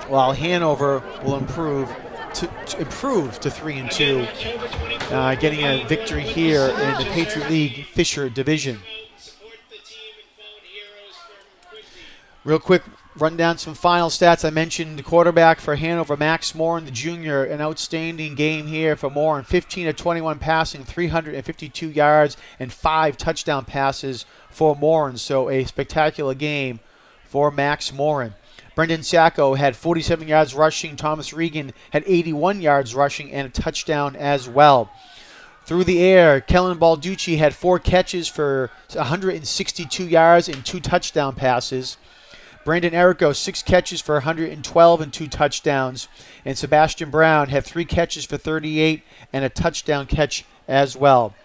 while Hanover will improve to 3-2, getting a victory here in the Patriot League Fisher Division. Real quick, run down some final stats. I mentioned the quarterback for Hanover, Max Morin, the junior, an outstanding game here for Morin. 15 of 21 passing, 352 yards, and 5 touchdown passes for Morin. So a spectacular game for Max Morin. Brendan Sacco had 47 yards rushing. Thomas Regan had 81 yards rushing and a touchdown as well. Through the air, Kellen Balducci had 4 catches for 162 yards and 2 touchdown passes. Brandon Errico, 6 catches for 112 and 2 touchdowns. And Sebastian Brown had 3 catches for 38 and a touchdown catch as well.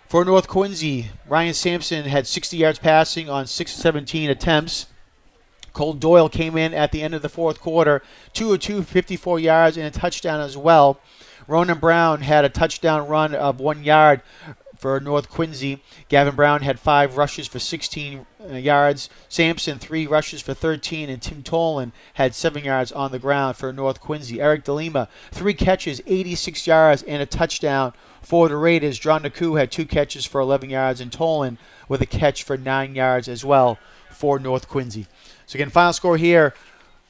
For North Quincy, Ryan Sampson had 60 yards passing on 6 of 17 attempts. Cole Doyle came in at the end of the fourth quarter, 2 of 2, 54 yards and a touchdown as well. Ronan Brown had a touchdown run of 1 yard for North Quincy. Gavin Brown had 5 rushes for 16 yards. Sampson, 3 rushes for 13. And Tim Tolan had 7 yards on the ground for North Quincy. Eric DeLima, 3 catches, 86 yards, and a touchdown for the Raiders. John Naku had 2 catches for 11 yards. And Tolan with a catch for 9 yards as well for North Quincy. So again, final score here,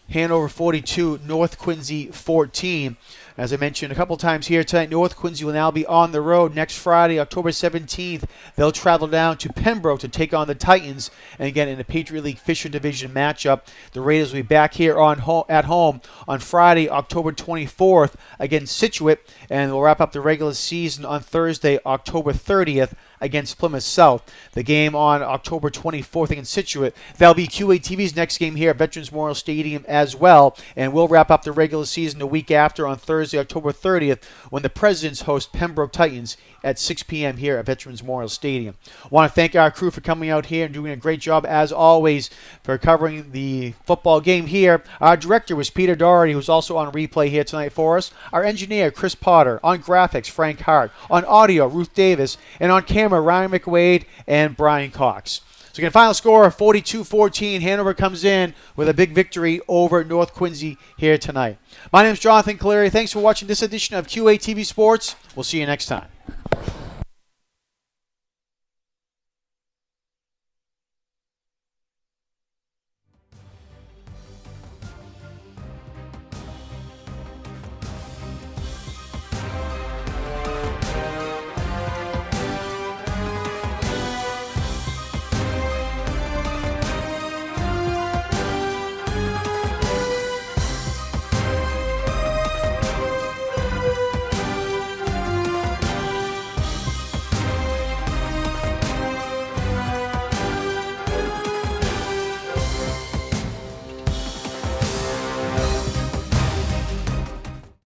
Hanover 42, North Quincy 14. As I mentioned a couple times here tonight, North Quincy will now be on the road next Friday, October 17th. They'll travel down to Pembroke to take on the Titans. And again, in the Patriot League Fisher Division matchup, the Raiders will be back here at home on Friday, October 24th against Scituate. And we'll wrap up the regular season on Thursday, October 30th against Plymouth South. The game on October 24th against Scituate. That'll be QATV's next game here at Veterans Memorial Stadium as well. And we'll wrap up the regular season the week after on Thursday, October 30th, when the Presidents host Pembroke Titans at 6 p.m. here at Veterans Memorial Stadium. I want to thank our crew for coming out here and doing a great job, as always, for covering the football game here. Our director was Peter Doherty, who's also on replay here tonight for us. Our engineer, Chris Potter. On graphics, Frank Hart. On audio, Ruth Davis. And on camera, Ryan McWade and Brian Cox. So again, final score, 42-14. Hanover comes in with a big victory over North Quincy here tonight. My name is Jonathan Calleri. Thanks for watching this edition of QATV Sports. We'll see you next time.